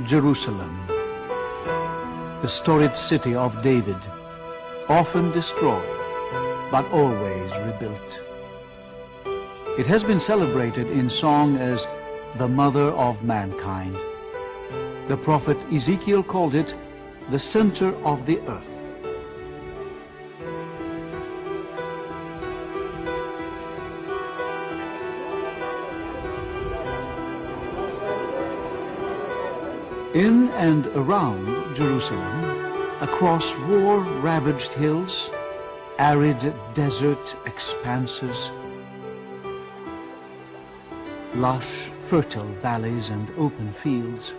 Jerusalem, the storied city of David, often destroyed, but always rebuilt. It has been celebrated in song as the mother of mankind. The prophet Ezekiel called it the center of the earth. In and around Jerusalem, across war-ravaged hills, arid desert expanses, lush, fertile valleys and open fields,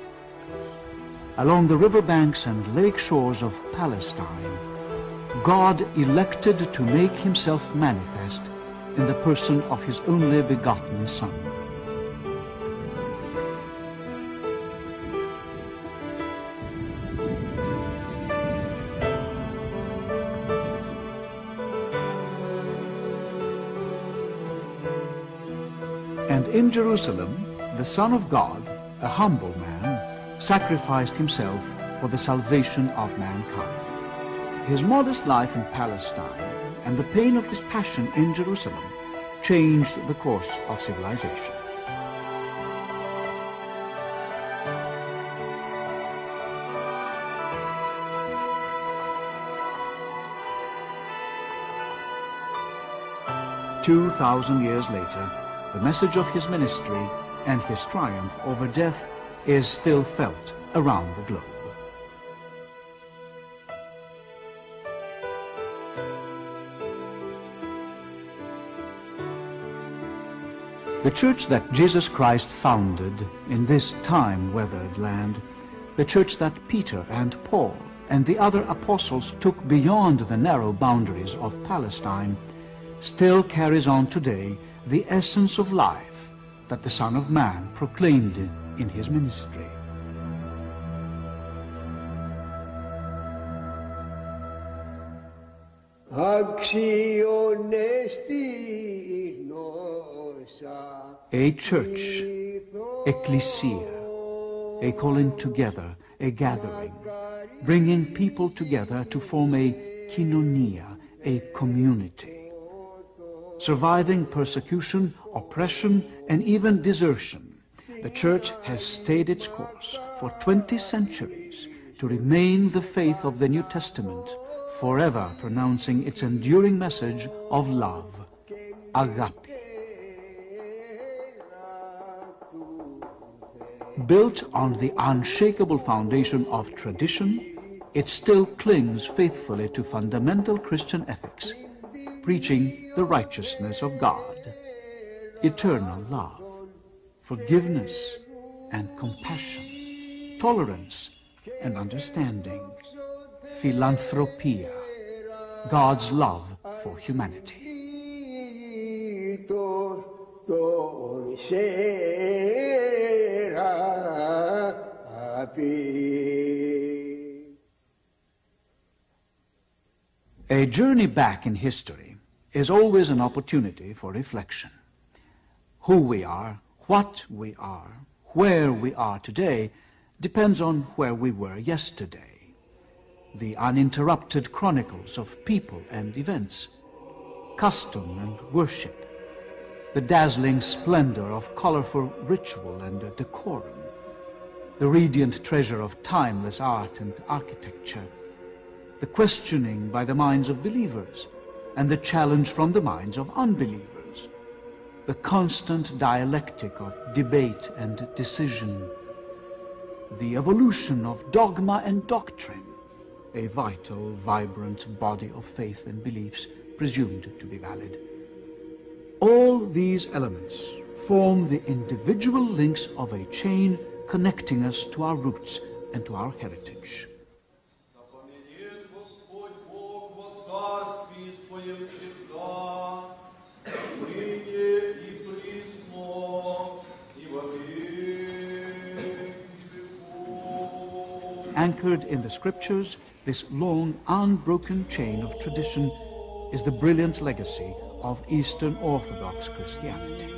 along the riverbanks and lake shores of Palestine, God elected to make himself manifest in the person of his only begotten Son. And in Jerusalem, the Son of God, a humble man, sacrificed himself for the salvation of mankind. His modest life in Palestine and the pain of his passion in Jerusalem changed the course of civilization. "2,000 years later, the message of his ministry and his triumph over death is still felt around the globe." The church that Jesus Christ founded in this time-weathered land, the church that Peter and Paul and the other apostles took beyond the narrow boundaries of Palestine, still carries on today the essence of life that the Son of Man proclaimed in his ministry. A church, ecclesia, a calling together, a gathering, bringing people together to form a koinonia, a community. Surviving persecution, oppression, and even desertion, the Church has stayed its course for 20 centuries to remain the faith of the New Testament, forever pronouncing its enduring message of love, agape. Built on the unshakable foundation of tradition, it still clings faithfully to fundamental Christian ethics, preaching the righteousness of God, eternal love, forgiveness and compassion, tolerance and understanding, philanthropia, God's love for humanity. A journey back in history is always an opportunity for reflection. Who we are, what we are, where we are today depends on where we were yesterday. The uninterrupted chronicles of people and events, custom and worship, the dazzling splendor of colorful ritual and decorum, the radiant treasure of timeless art and architecture, the questioning by the minds of believers, and the challenge from the minds of unbelievers, the constant dialectic of debate and decision, the evolution of dogma and doctrine, a vital, vibrant body of faith and beliefs presumed to be valid. All these elements form the individual links of a chain connecting us to our roots and to our heritage. Anchored in the scriptures, this long, unbroken chain of tradition is the brilliant legacy of Eastern Orthodox Christianity.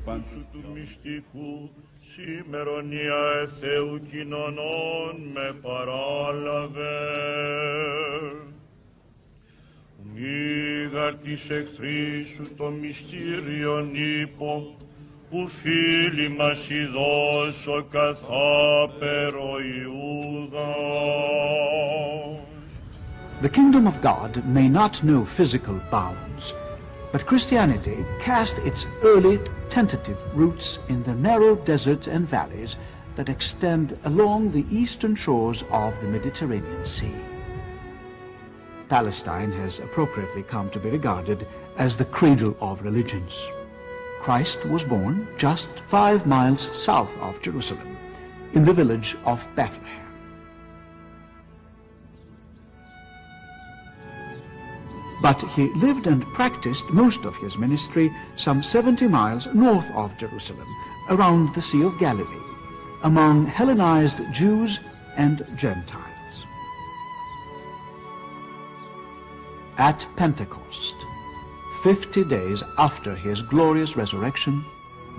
Σου του μυστικού, σήμερονία Θεού κοινωνών με παράλαβε. Μήγαρ της εχθρής σου το μυστήριον ύπο, που φίλοι μας ειδώσω καθάπερο Ιούδας. The kingdom of God may not know physical bounds, but Christianity cast its early tentative roots in the narrow deserts and valleys that extend along the eastern shores of the Mediterranean Sea. Palestine has appropriately come to be regarded as the cradle of religions. Christ was born just 5 miles south of Jerusalem, in the village of Bethlehem. But he lived and practiced most of his ministry some 70 miles north of Jerusalem, around the Sea of Galilee, among Hellenized Jews and Gentiles. At Pentecost, 50 days after his glorious resurrection,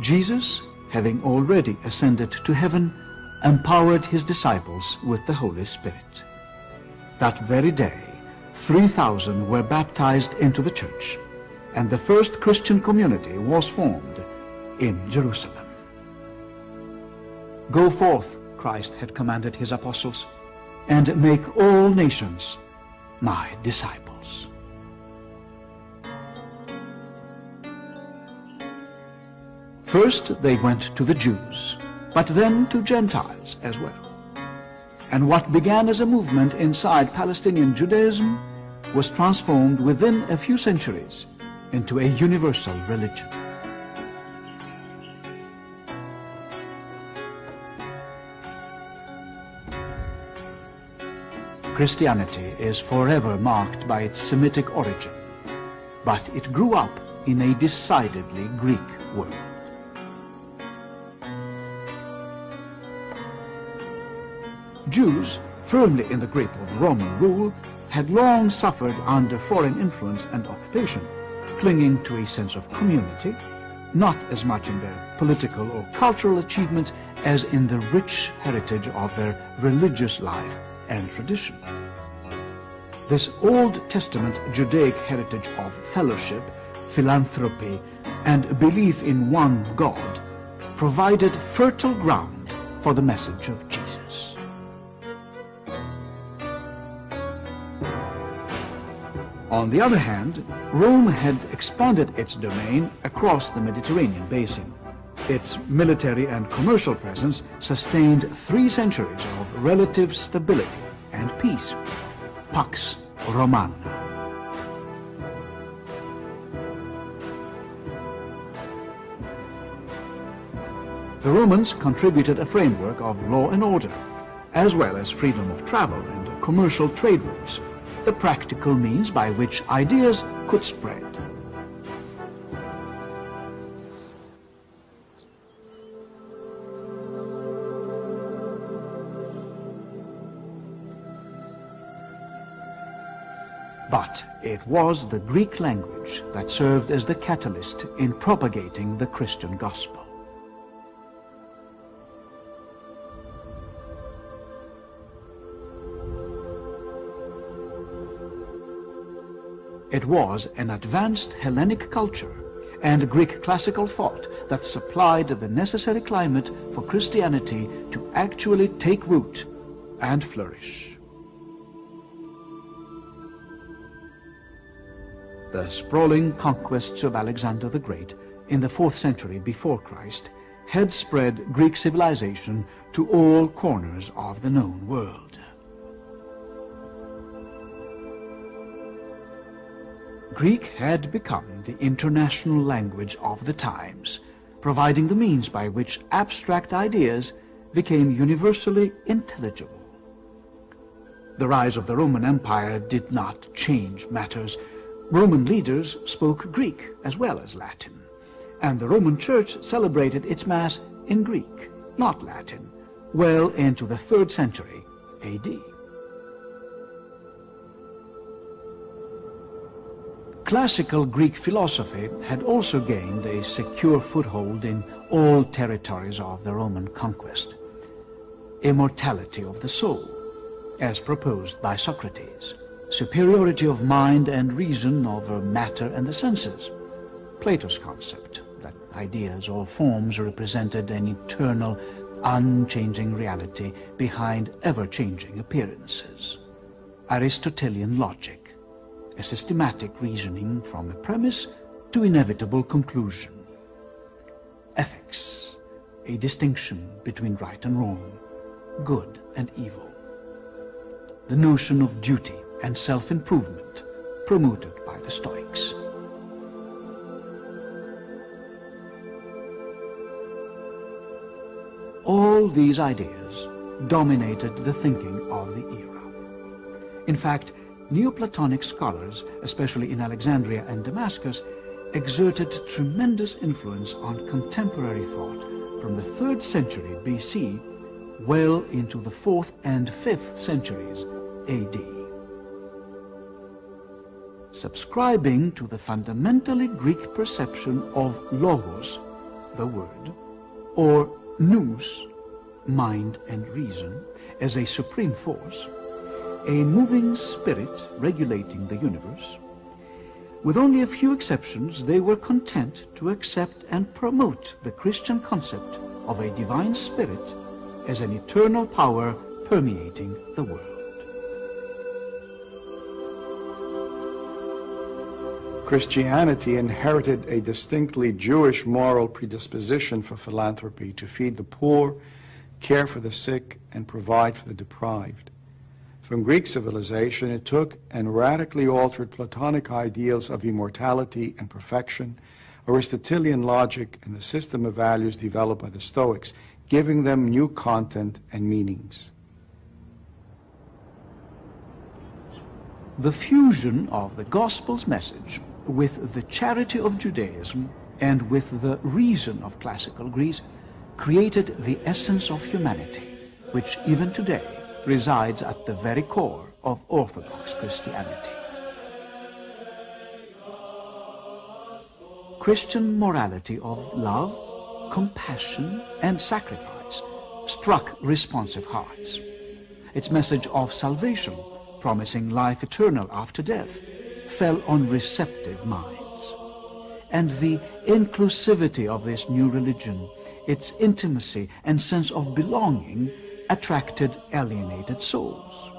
Jesus, having already ascended to heaven, empowered his disciples with the Holy Spirit. That very day, 3,000 were baptized into the church, and the first Christian community was formed in Jerusalem. Go forth, Christ had commanded his apostles, and make all nations my disciples. First they went to the Jews, but then to Gentiles as well. And what began as a movement inside Palestinian Judaism was transformed within a few centuries into a universal religion. Christianity is forever marked by its Semitic origin, but it grew up in a decidedly Greek world. Jews, firmly in the grip of Roman rule, had long suffered under foreign influence and occupation, clinging to a sense of community, not as much in their political or cultural achievements as in the rich heritage of their religious life and tradition. This Old Testament Judaic heritage of fellowship, philanthropy, and belief in one God provided fertile ground for the message of Jesus. On the other hand, Rome had expanded its domain across the Mediterranean basin. Its military and commercial presence sustained 3 centuries of relative stability and peace. Pax Romana. The Romans contributed a framework of law and order, as well as freedom of travel and commercial trade routes, the practical means by which ideas could spread. But it was the Greek language that served as the catalyst in propagating the Christian gospel. It was an advanced Hellenic culture and Greek classical thought that supplied the necessary climate for Christianity to actually take root and flourish. The sprawling conquests of Alexander the Great in the 4th century before Christ had spread Greek civilization to all corners of the known world. Greek had become the international language of the times, providing the means by which abstract ideas became universally intelligible. The rise of the Roman Empire did not change matters. Roman leaders spoke Greek as well as Latin, and the Roman Church celebrated its Mass in Greek, not Latin, well into the 3rd century AD. Classical Greek philosophy had also gained a secure foothold in all territories of the Roman conquest. Immortality of the soul, as proposed by Socrates. Superiority of mind and reason over matter and the senses. Plato's concept that ideas or forms represented an eternal, unchanging reality behind ever-changing appearances. Aristotelian logic, a systematic reasoning from a premise to inevitable conclusion. Ethics, a distinction between right and wrong, good and evil. The notion of duty and self-improvement promoted by the Stoics. All these ideas dominated the thinking of the era. In fact, Neoplatonic scholars, especially in Alexandria and Damascus, exerted tremendous influence on contemporary thought from the 3rd century BC well into the 4th and 5th centuries AD. Subscribing to the fundamentally Greek perception of logos, the word, or nous, mind and reason, as a supreme force, a moving spirit regulating the universe, with only a few exceptions, they were content to accept and promote the Christian concept of a divine spirit as an eternal power permeating the world. Christianity inherited a distinctly Jewish moral predisposition for philanthropy, to feed the poor, care for the sick, and provide for the deprived. From Greek civilization, it took and radically altered Platonic ideals of immortality and perfection, Aristotelian logic, and the system of values developed by the Stoics, giving them new content and meanings. The fusion of the Gospel's message with the charity of Judaism and with the reason of classical Greece created the essence of humanity, which even today resides at the very core of Orthodox Christianity. Christian morality of love, compassion, and sacrifice struck responsive hearts. Its message of salvation, promising life eternal after death, fell on receptive minds. And the inclusivity of this new religion, its intimacy and sense of belonging, attracted alienated souls.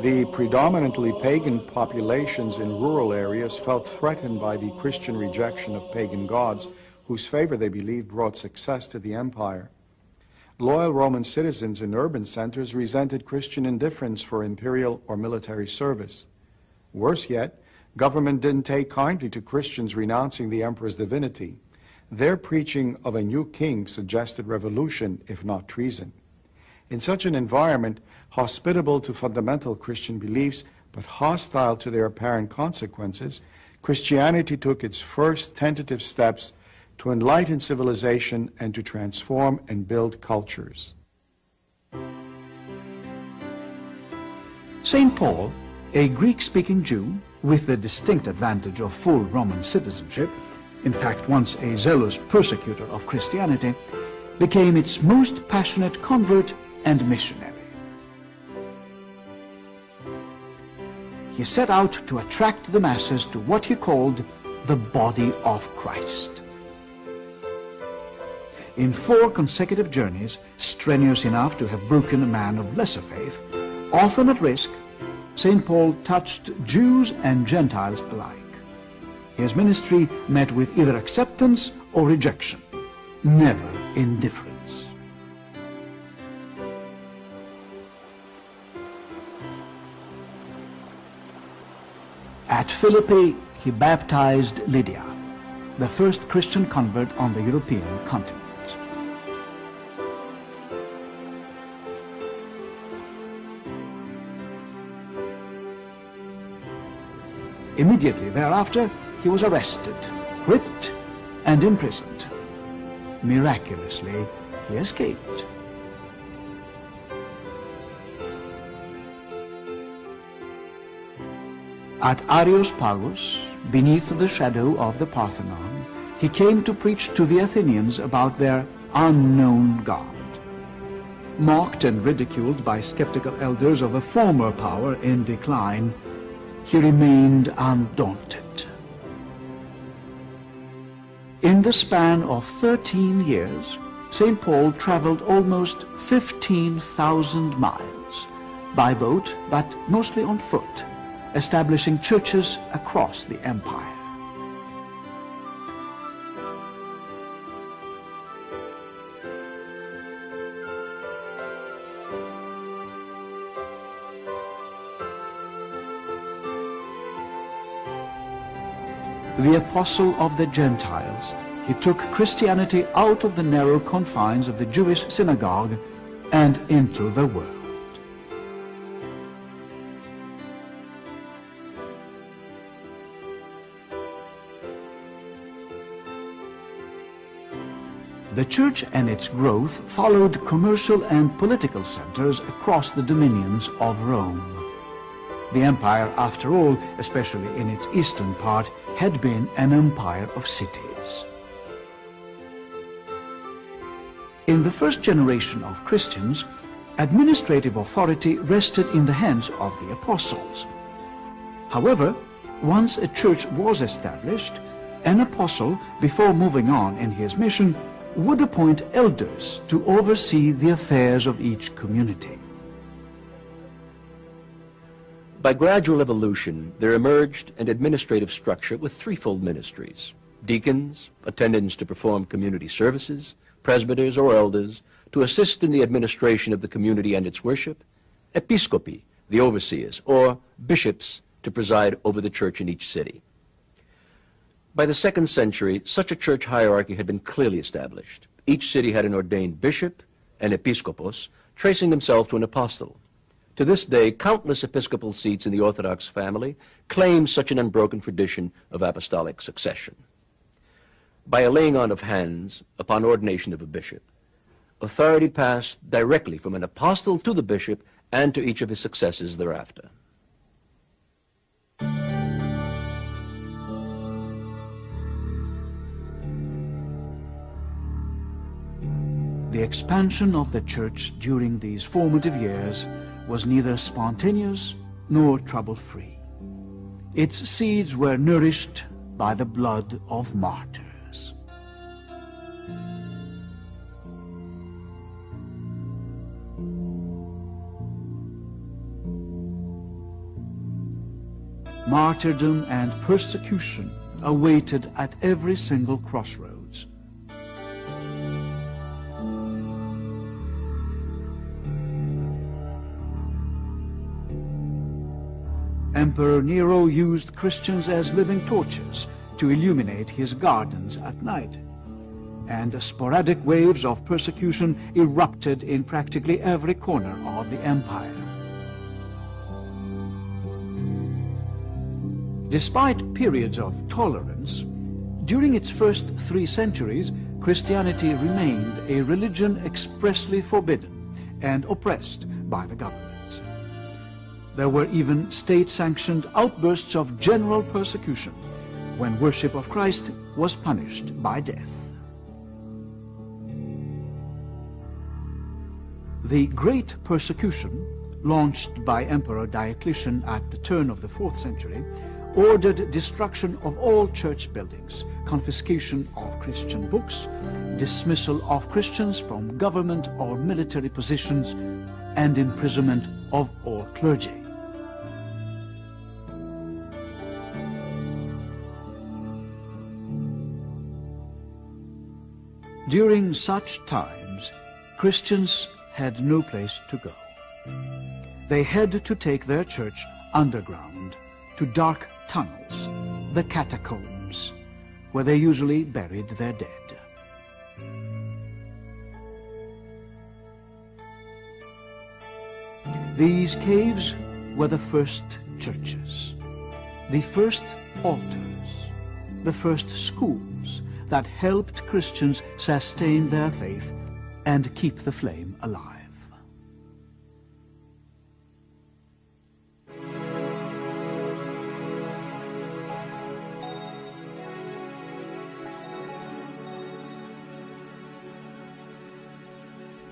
The predominantly pagan populations in rural areas felt threatened by the Christian rejection of pagan gods, whose favor they believed brought success to the empire. Loyal Roman citizens in urban centers resented Christian indifference for imperial or military service. Worse yet, government didn't take kindly to Christians renouncing the emperor's divinity. Their preaching of a new king suggested revolution, if not treason. In such an environment, hospitable to fundamental Christian beliefs, but hostile to their apparent consequences, Christianity took its first tentative steps to enlighten civilization and to transform and build cultures. St. Paul, a Greek-speaking Jew with the distinct advantage of full Roman citizenship, in fact once a zealous persecutor of Christianity, became its most passionate convert and missionary. He set out to attract the masses to what he called the body of Christ. In 4 consecutive journeys, strenuous enough to have broken a man of lesser faith, often at risk, St. Paul touched Jews and Gentiles alike. His ministry met with either acceptance or rejection, never indifference. At Philippi, he baptized Lydia, the first Christian convert on the European continent. Immediately thereafter, he was arrested, whipped, and imprisoned. Miraculously, he escaped. At Areopagus, beneath the shadow of the Parthenon, he came to preach to the Athenians about their unknown God. Mocked and ridiculed by skeptical elders of a former power in decline, he remained undaunted. In the span of 13 years, St. Paul traveled almost 15,000 miles, by boat but mostly on foot, establishing churches across the empire. The apostle of the Gentiles, he took Christianity out of the narrow confines of the Jewish synagogue and into the world. The church and its growth followed commercial and political centers across the dominions of Rome. The empire, after all, especially in its eastern part, had been an empire of cities. In the first generation of Christians, administrative authority rested in the hands of the apostles. However, once a church was established, an apostle, before moving on in his mission, would appoint elders to oversee the affairs of each community. By gradual evolution, there emerged an administrative structure with threefold ministries: deacons, attendants to perform community services, presbyters or elders to assist in the administration of the community and its worship, episcopi, the overseers, or bishops to preside over the church in each city. By the 2nd century, such a church hierarchy had been clearly established. Each city had an ordained bishop, an episkopos, tracing themselves to an apostle. To this day, countless episcopal seats in the Orthodox family claim such an unbroken tradition of apostolic succession. By a laying on of hands upon ordination of a bishop, authority passed directly from an apostle to the bishop and to each of his successors thereafter. The expansion of the church during these formative years was neither spontaneous nor trouble-free. Its seeds were nourished by the blood of martyrs. Martyrdom and persecution awaited at every single crossroads. Emperor Nero used Christians as living torches to illuminate his gardens at night, and sporadic waves of persecution erupted in practically every corner of the empire. Despite periods of tolerance, during its first 3 centuries, Christianity remained a religion expressly forbidden and oppressed by the government. There were even state-sanctioned outbursts of general persecution when worship of Christ was punished by death. The Great Persecution, launched by Emperor Diocletian at the turn of the 4th century, ordered destruction of all church buildings, confiscation of Christian books, dismissal of Christians from government or military positions, and imprisonment of all clergy. During such times, Christians had no place to go. They had to take their church underground to dark tunnels, the catacombs, where they usually buried their dead. These caves were the first churches, the first altars, the first schools that helped Christians sustain their faith and keep the flame alive.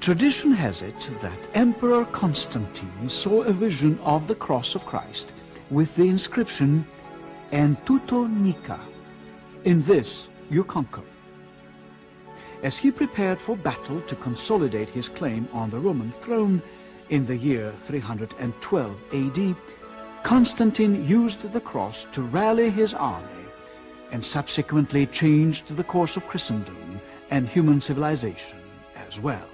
Tradition has it that Emperor Constantine saw a vision of the cross of Christ with the inscription, "En tuto nica," in this you conquer. As he prepared for battle to consolidate his claim on the Roman throne in the year 312 AD, Constantine used the cross to rally his army and subsequently changed the course of Christendom and human civilization as well.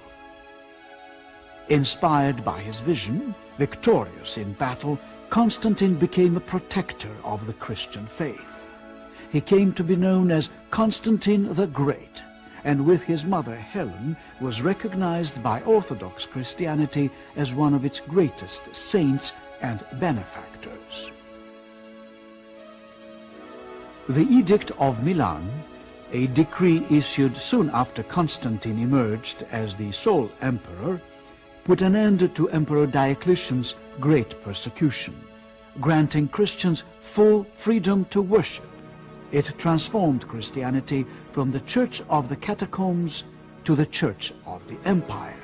Inspired by his vision, victorious in battle, Constantine became a protector of the Christian faith. He came to be known as Constantine the Great, and with his mother Helen was recognized by Orthodox Christianity as one of its greatest saints and benefactors. The Edict of Milan, a decree issued soon after Constantine emerged as the sole emperor, put an end to Emperor Diocletian's great persecution, granting Christians full freedom to worship. It transformed Christianity from the Church of the Catacombs to the Church of the Empire.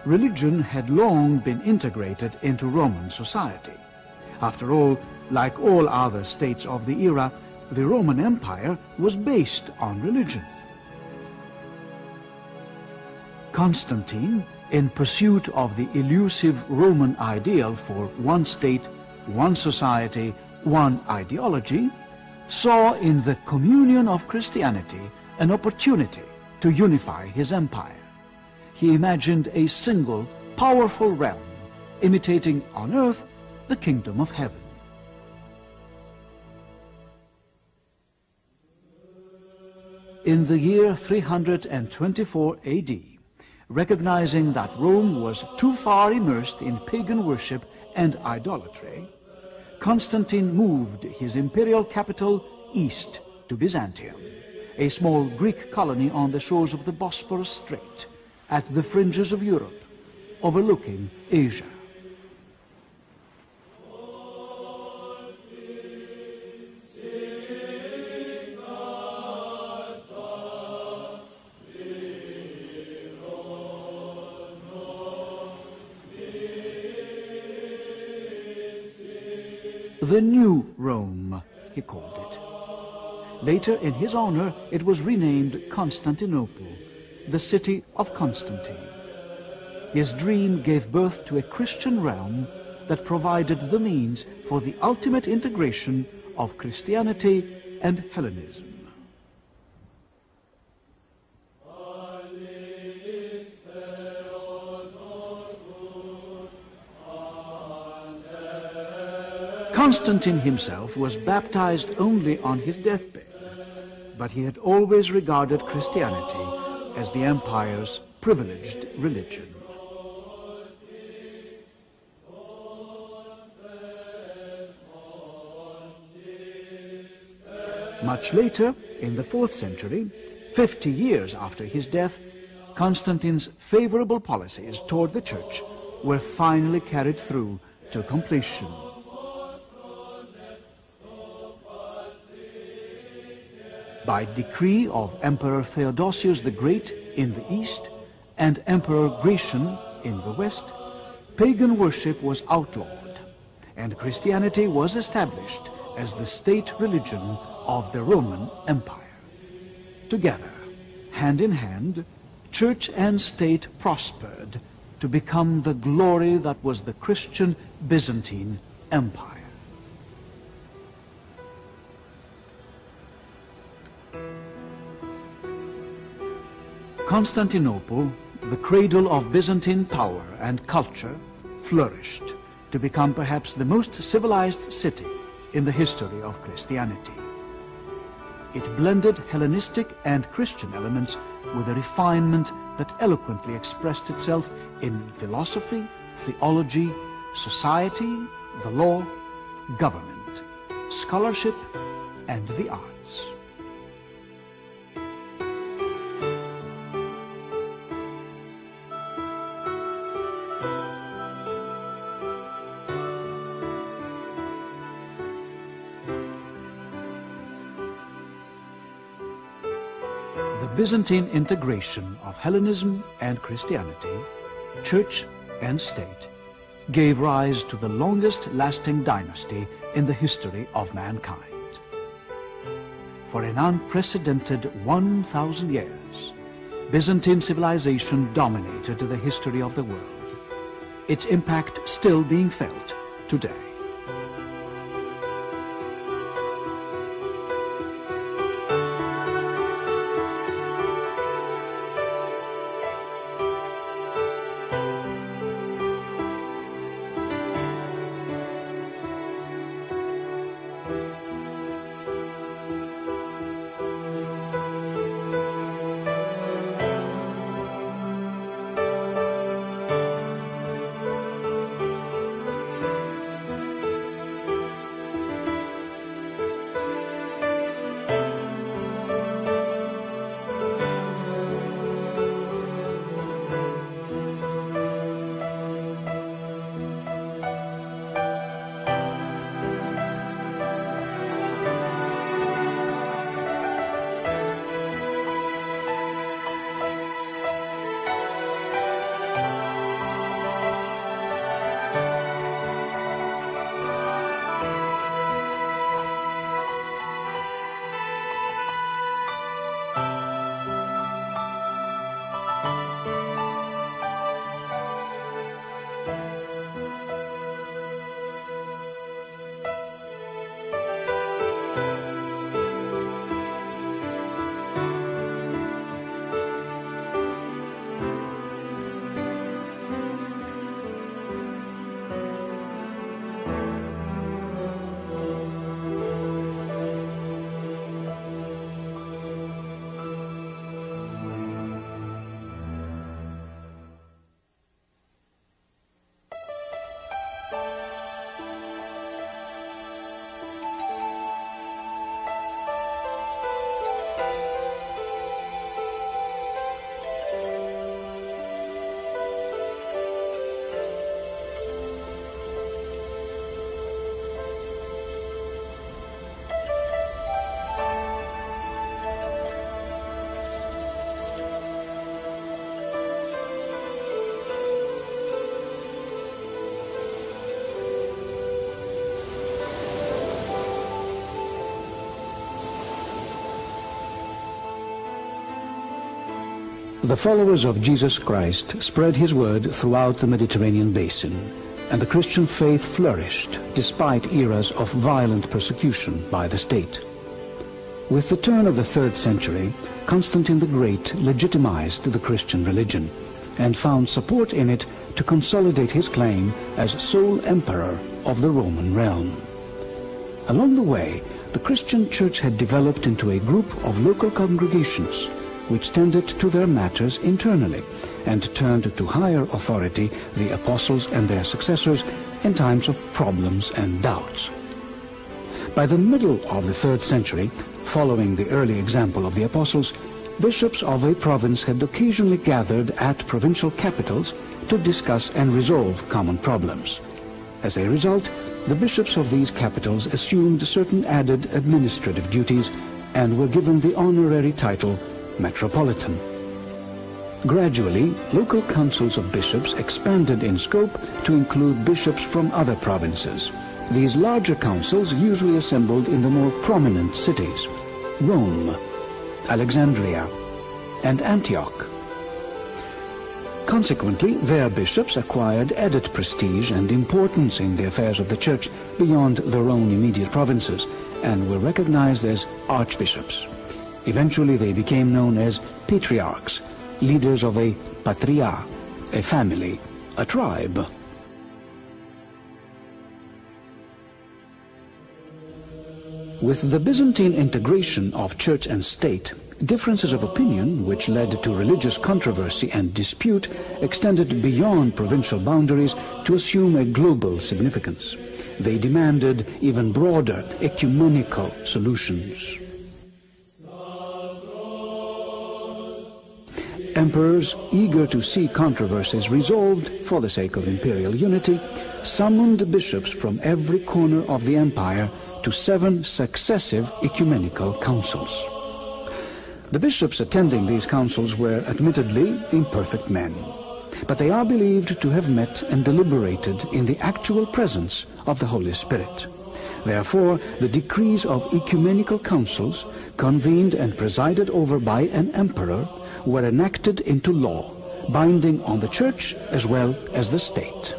Religion had long been integrated into Roman society. After all, like all other states of the era, the Roman Empire was based on religion. Constantine, in pursuit of the elusive Roman ideal for one state, one society, one ideology, saw in the communion of Christianity an opportunity to unify his empire. He imagined a single, powerful realm, imitating on earth the kingdom of heaven. In the year 324 AD, recognizing that Rome was too far immersed in pagan worship and idolatry, Constantine moved his imperial capital east to Byzantium, a small Greek colony on the shores of the Bosphorus Strait, at the fringes of Europe, overlooking Asia. The New Rome, he called it. Later, in his honor, it was renamed Constantinople, the city of Constantine. His dream gave birth to a Christian realm that provided the means for the ultimate integration of Christianity and Hellenism. Constantine himself was baptized only on his deathbed, but he had always regarded Christianity as the empire's privileged religion. Much later, in the 4th century, 50 years after his death, Constantine's favorable policies toward the Church were finally carried through to completion. By decree of Emperor Theodosius the Great in the east and Emperor Gratian in the west, pagan worship was outlawed, and Christianity was established as the state religion of the Roman Empire. Together, hand in hand, church and state prospered to become the glory that was the Christian Byzantine Empire. Constantinople, the cradle of Byzantine power and culture, flourished to become perhaps the most civilized city in the history of Christianity. It blended Hellenistic and Christian elements with a refinement that eloquently expressed itself in philosophy, theology, society, the law, government, scholarship, and the arts. Byzantine integration of Hellenism and Christianity, church and state, gave rise to the longest-lasting dynasty in the history of mankind. For an unprecedented 1,000 years, Byzantine civilization dominated the history of the world, its impact still being felt today. The followers of Jesus Christ spread his word throughout the Mediterranean basin, and the Christian faith flourished despite eras of violent persecution by the state. With the turn of the 3rd century, Constantine the Great legitimized the Christian religion and found support in it to consolidate his claim as sole emperor of the Roman realm. Along the way, the Christian church had developed into a group of local congregations which tended to their matters internally and turned to higher authority, the apostles and their successors, in times of problems and doubts. By the middle of the 3rd century, following the early example of the apostles, bishops of a province had occasionally gathered at provincial capitals to discuss and resolve common problems. As a result, the bishops of these capitals assumed certain added administrative duties and were given the honorary title Metropolitan. Gradually, local councils of bishops expanded in scope to include bishops from other provinces. These larger councils usually assembled in the more prominent cities: Rome, Alexandria, and Antioch. Consequently, their bishops acquired added prestige and importance in the affairs of the church beyond their own immediate provinces, and were recognized as archbishops. Eventually they became known as patriarchs, leaders of a patria, a family, a tribe. With the Byzantine integration of church and state, differences of opinion, which led to religious controversy and dispute, extended beyond provincial boundaries to assume a global significance. They demanded even broader ecumenical solutions. Emperors, eager to see controversies resolved for the sake of imperial unity, summoned bishops from every corner of the empire to 7 successive ecumenical councils. The bishops attending these councils were admittedly imperfect men, but they are believed to have met and deliberated in the actual presence of the Holy Spirit. Therefore, the decrees of ecumenical councils, convened and presided over by an emperor, were enacted into law, binding on the Church as well as the state.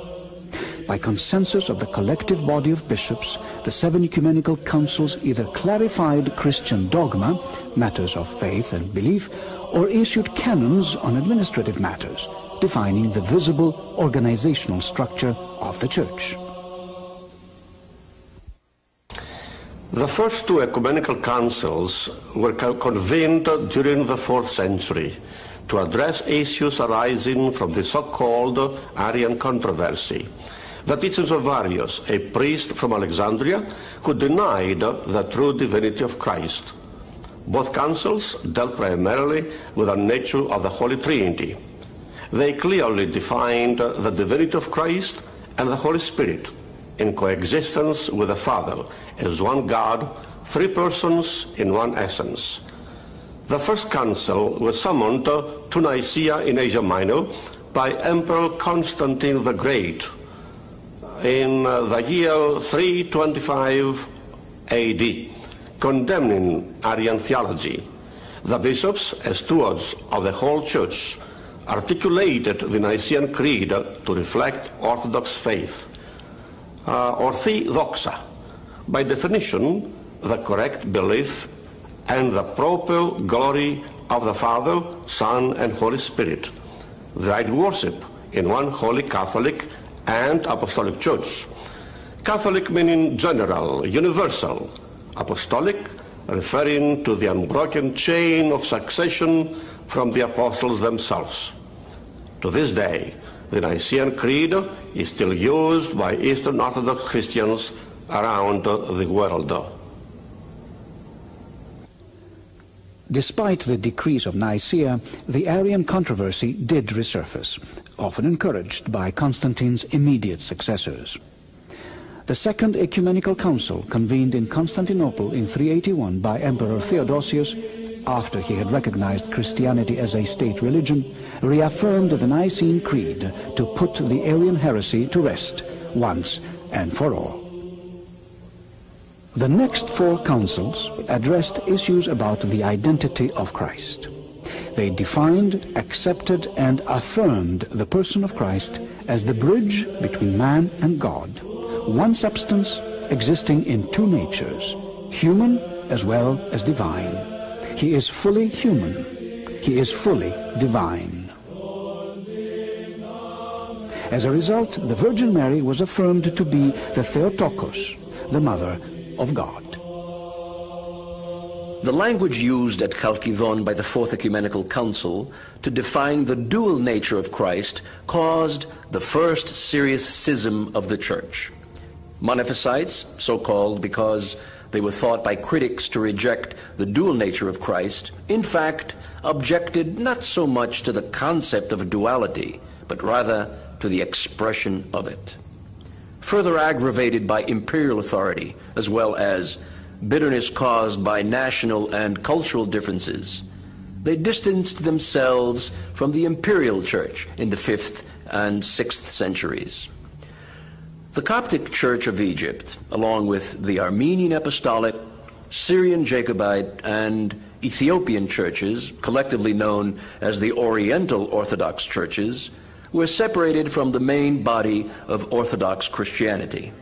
By consensus of the collective body of bishops, the 7 ecumenical councils either clarified Christian dogma, matters of faith and belief, or issued canons on administrative matters, defining the visible organizational structure of the Church. The first 2 ecumenical councils were convened during the 4th century to address issues arising from the so-called Arian controversy, the teachings of Arius, a priest from Alexandria who denied the true divinity of Christ. Both councils dealt primarily with the nature of the Holy Trinity. They clearly defined the divinity of Christ and the Holy Spirit in coexistence with the Father as one God, 3 persons in one essence. The first council was summoned to Nicaea in Asia Minor by Emperor Constantine the Great in the year 325 AD, condemning Arian theology. The bishops, as stewards of the whole Church, articulated the Nicene Creed to reflect Orthodox faith. Orthodoxa, by definition, the correct belief and the proper glory of the Father, Son, and Holy Spirit, the right worship in one holy Catholic and Apostolic Church. Catholic meaning general, universal. Apostolic referring to the unbroken chain of succession from the apostles themselves. To this day, the Nicene Creed is still used by Eastern Orthodox Christians around the world. Despite the decrees of Nicaea, the Arian controversy did resurface, often encouraged by Constantine's immediate successors. The Second Ecumenical Council, convened in Constantinople in 381 by Emperor Theodosius, after he had recognized Christianity as a state religion, reaffirmed the Nicene Creed to put the Arian heresy to rest once and for all. The next 4 councils addressed issues about the identity of Christ. They defined, accepted, and affirmed the person of Christ as the bridge between man and God, one substance existing in 2 natures, human as well as divine. He is fully human. He is fully divine. As a result, the Virgin Mary was affirmed to be the Theotokos, the Mother of God. The language used at Chalkidon by the Fourth Ecumenical Council to define the dual nature of Christ caused the first serious schism of the Church. Monophysites, so called because they were thought by critics to reject the dual nature of Christ, in fact objected not so much to the concept of duality, but rather to the expression of it. Further aggravated by imperial authority, as well as bitterness caused by national and cultural differences, they distanced themselves from the imperial church in the 5th and 6th centuries. The Coptic Church of Egypt, along with the Armenian Apostolic, Syrian Jacobite, and Ethiopian churches, collectively known as the Oriental Orthodox churches, were separated from the main body of Orthodox Christianity.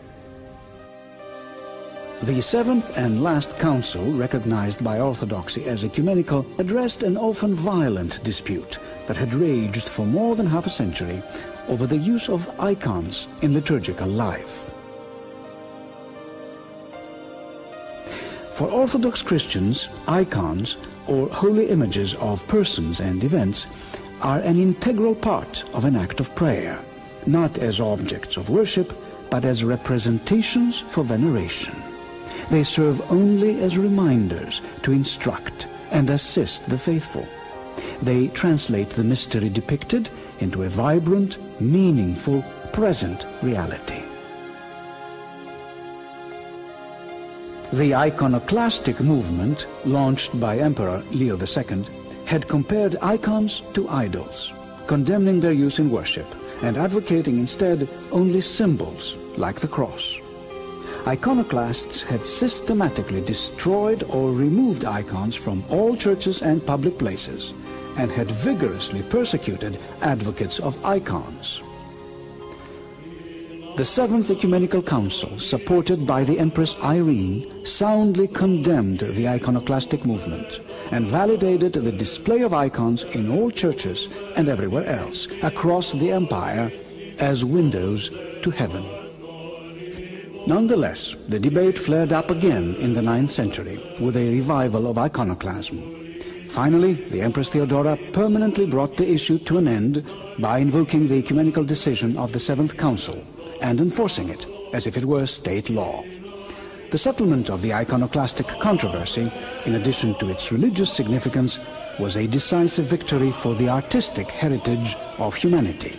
The 7th and last council, recognized by Orthodoxy as ecumenical, addressed an often violent dispute that had raged for more than half a century over the use of icons in liturgical life. For Orthodox Christians, icons, or holy images of persons and events, are an integral part of an act of prayer, not as objects of worship, but as representations for veneration. They serve only as reminders to instruct and assist the faithful. They translate the mystery depicted into a vibrant, meaningful, present reality. The iconoclastic movement, launched by Emperor Leo II, had compared icons to idols, condemning their use in worship and advocating instead only symbols like the cross. Iconoclasts had systematically destroyed or removed icons from all churches and public places and had vigorously persecuted advocates of icons. The Seventh Ecumenical Council, supported by the Empress Irene, soundly condemned the iconoclastic movement and validated the display of icons in all churches and everywhere else across the empire as windows to heaven. Nonetheless, the debate flared up again in the 9th century with a revival of iconoclasm. Finally, the Empress Theodora permanently brought the issue to an end by invoking the ecumenical decision of the Seventh Council and enforcing it as if it were state law. The settlement of the iconoclastic controversy, in addition to its religious significance, was a decisive victory for the artistic heritage of humanity.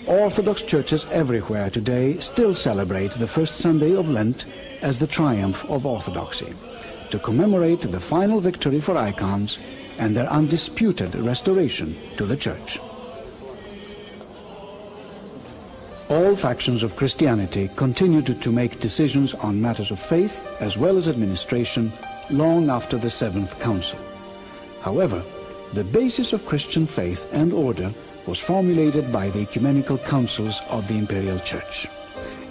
Orthodox churches everywhere today still celebrate the first Sunday of Lent as the triumph of orthodoxy, to commemorate the final victory for icons and their undisputed restoration to the Church. All factions of Christianity continued to make decisions on matters of faith as well as administration long after the Seventh Council. However, the basis of Christian faith and order was formulated by the ecumenical councils of the Imperial Church.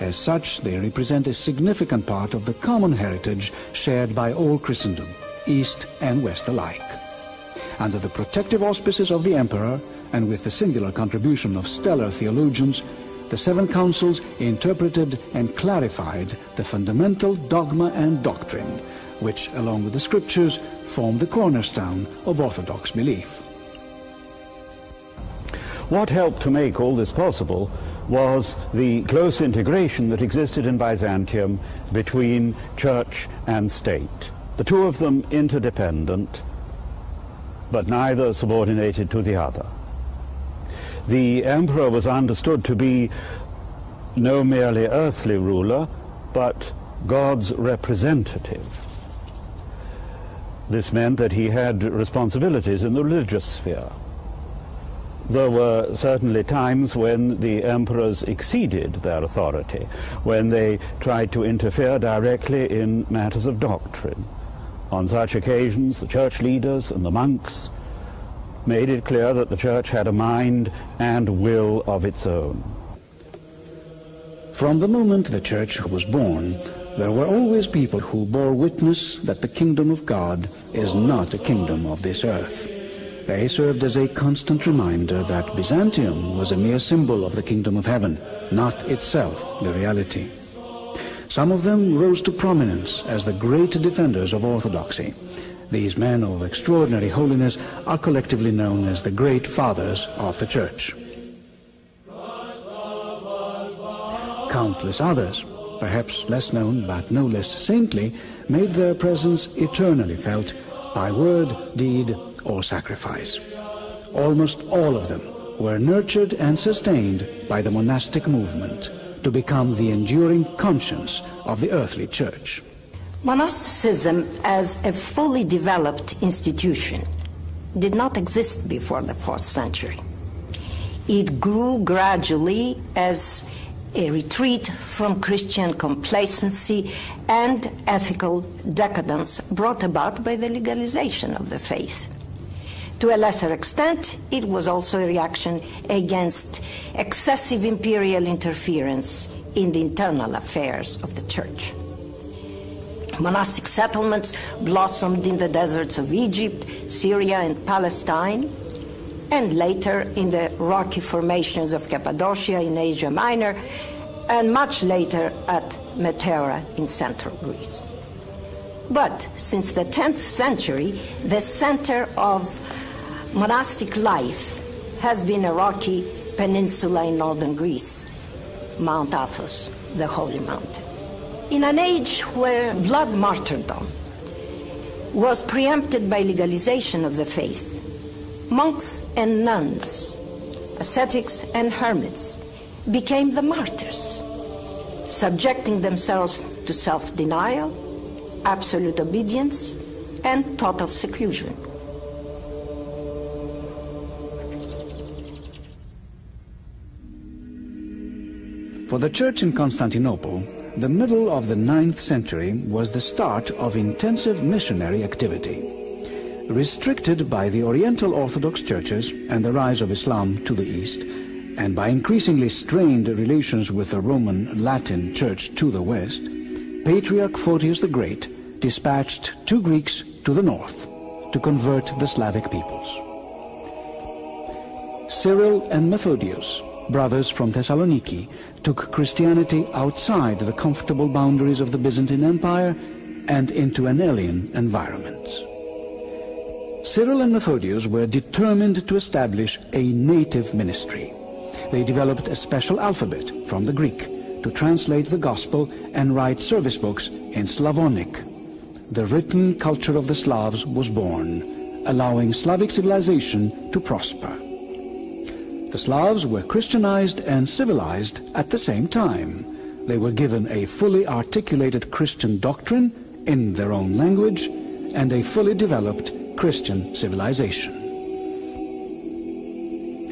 As such, they represent a significant part of the common heritage shared by all Christendom, East and West alike. Under the protective auspices of the Emperor, and with the singular contribution of stellar theologians, the seven councils interpreted and clarified the fundamental dogma and doctrine, which, along with the scriptures, form the cornerstone of Orthodox belief. What helped to make all this possible was the close integration that existed in Byzantium between church and state. The two of them interdependent, but neither subordinated to the other. The emperor was understood to be no merely earthly ruler, but God's representative. This meant that he had responsibilities in the religious sphere. There were certainly times when the emperors exceeded their authority, when they tried to interfere directly in matters of doctrine. On such occasions, the church leaders and the monks made it clear that the church had a mind and will of its own. From the moment the church was born, there were always people who bore witness that the kingdom of God is not a kingdom of this earth. They served as a constant reminder that Byzantium was a mere symbol of the kingdom of heaven, not itself the reality. Some of them rose to prominence as the great defenders of orthodoxy. These men of extraordinary holiness are collectively known as the Great Fathers of the Church. Countless others, perhaps less known but no less saintly, made their presence eternally felt by word, deed, or sacrifice. Almost all of them were nurtured and sustained by the monastic movement to become the enduring conscience of the earthly church. Monasticism as a fully developed institution did not exist before the 4th century. It grew gradually as a retreat from Christian complacency and ethical decadence brought about by the legalization of the faith. To a lesser extent, it was also a reaction against excessive imperial interference in the internal affairs of the church. Monastic settlements blossomed in the deserts of Egypt, Syria, and Palestine, and later in the rocky formations of Cappadocia in Asia Minor, and much later at Metera in central Greece. But since the 10th century, the center of monastic life has been a rocky peninsula in northern Greece, Mount Athos, the holy mountain. In an age where blood martyrdom was preempted by legalization of the faith, monks and nuns, ascetics and hermits became the martyrs. subjecting themselves to self-denial, absolute obedience, and total seclusion. For the Church in Constantinople, the middle of the 9th century was the start of intensive missionary activity. Restricted by the Oriental Orthodox churches and the rise of Islam to the east, and by increasingly strained relations with the Roman Latin Church to the west, Patriarch Photius the Great dispatched 2 Greeks to the north to convert the Slavic peoples. Cyril and Methodius, brothers from Thessaloniki, took Christianity outside the comfortable boundaries of the Byzantine Empire and into an alien environment. Cyril and Methodius were determined to establish a native ministry. They developed a special alphabet from the Greek to translate the gospel and write service books in Slavonic. The written culture of the Slavs was born, allowing Slavic civilization to prosper. The Slavs were Christianized and civilized at the same time. They were given a fully articulated Christian doctrine in their own language and a fully developed Christian civilization.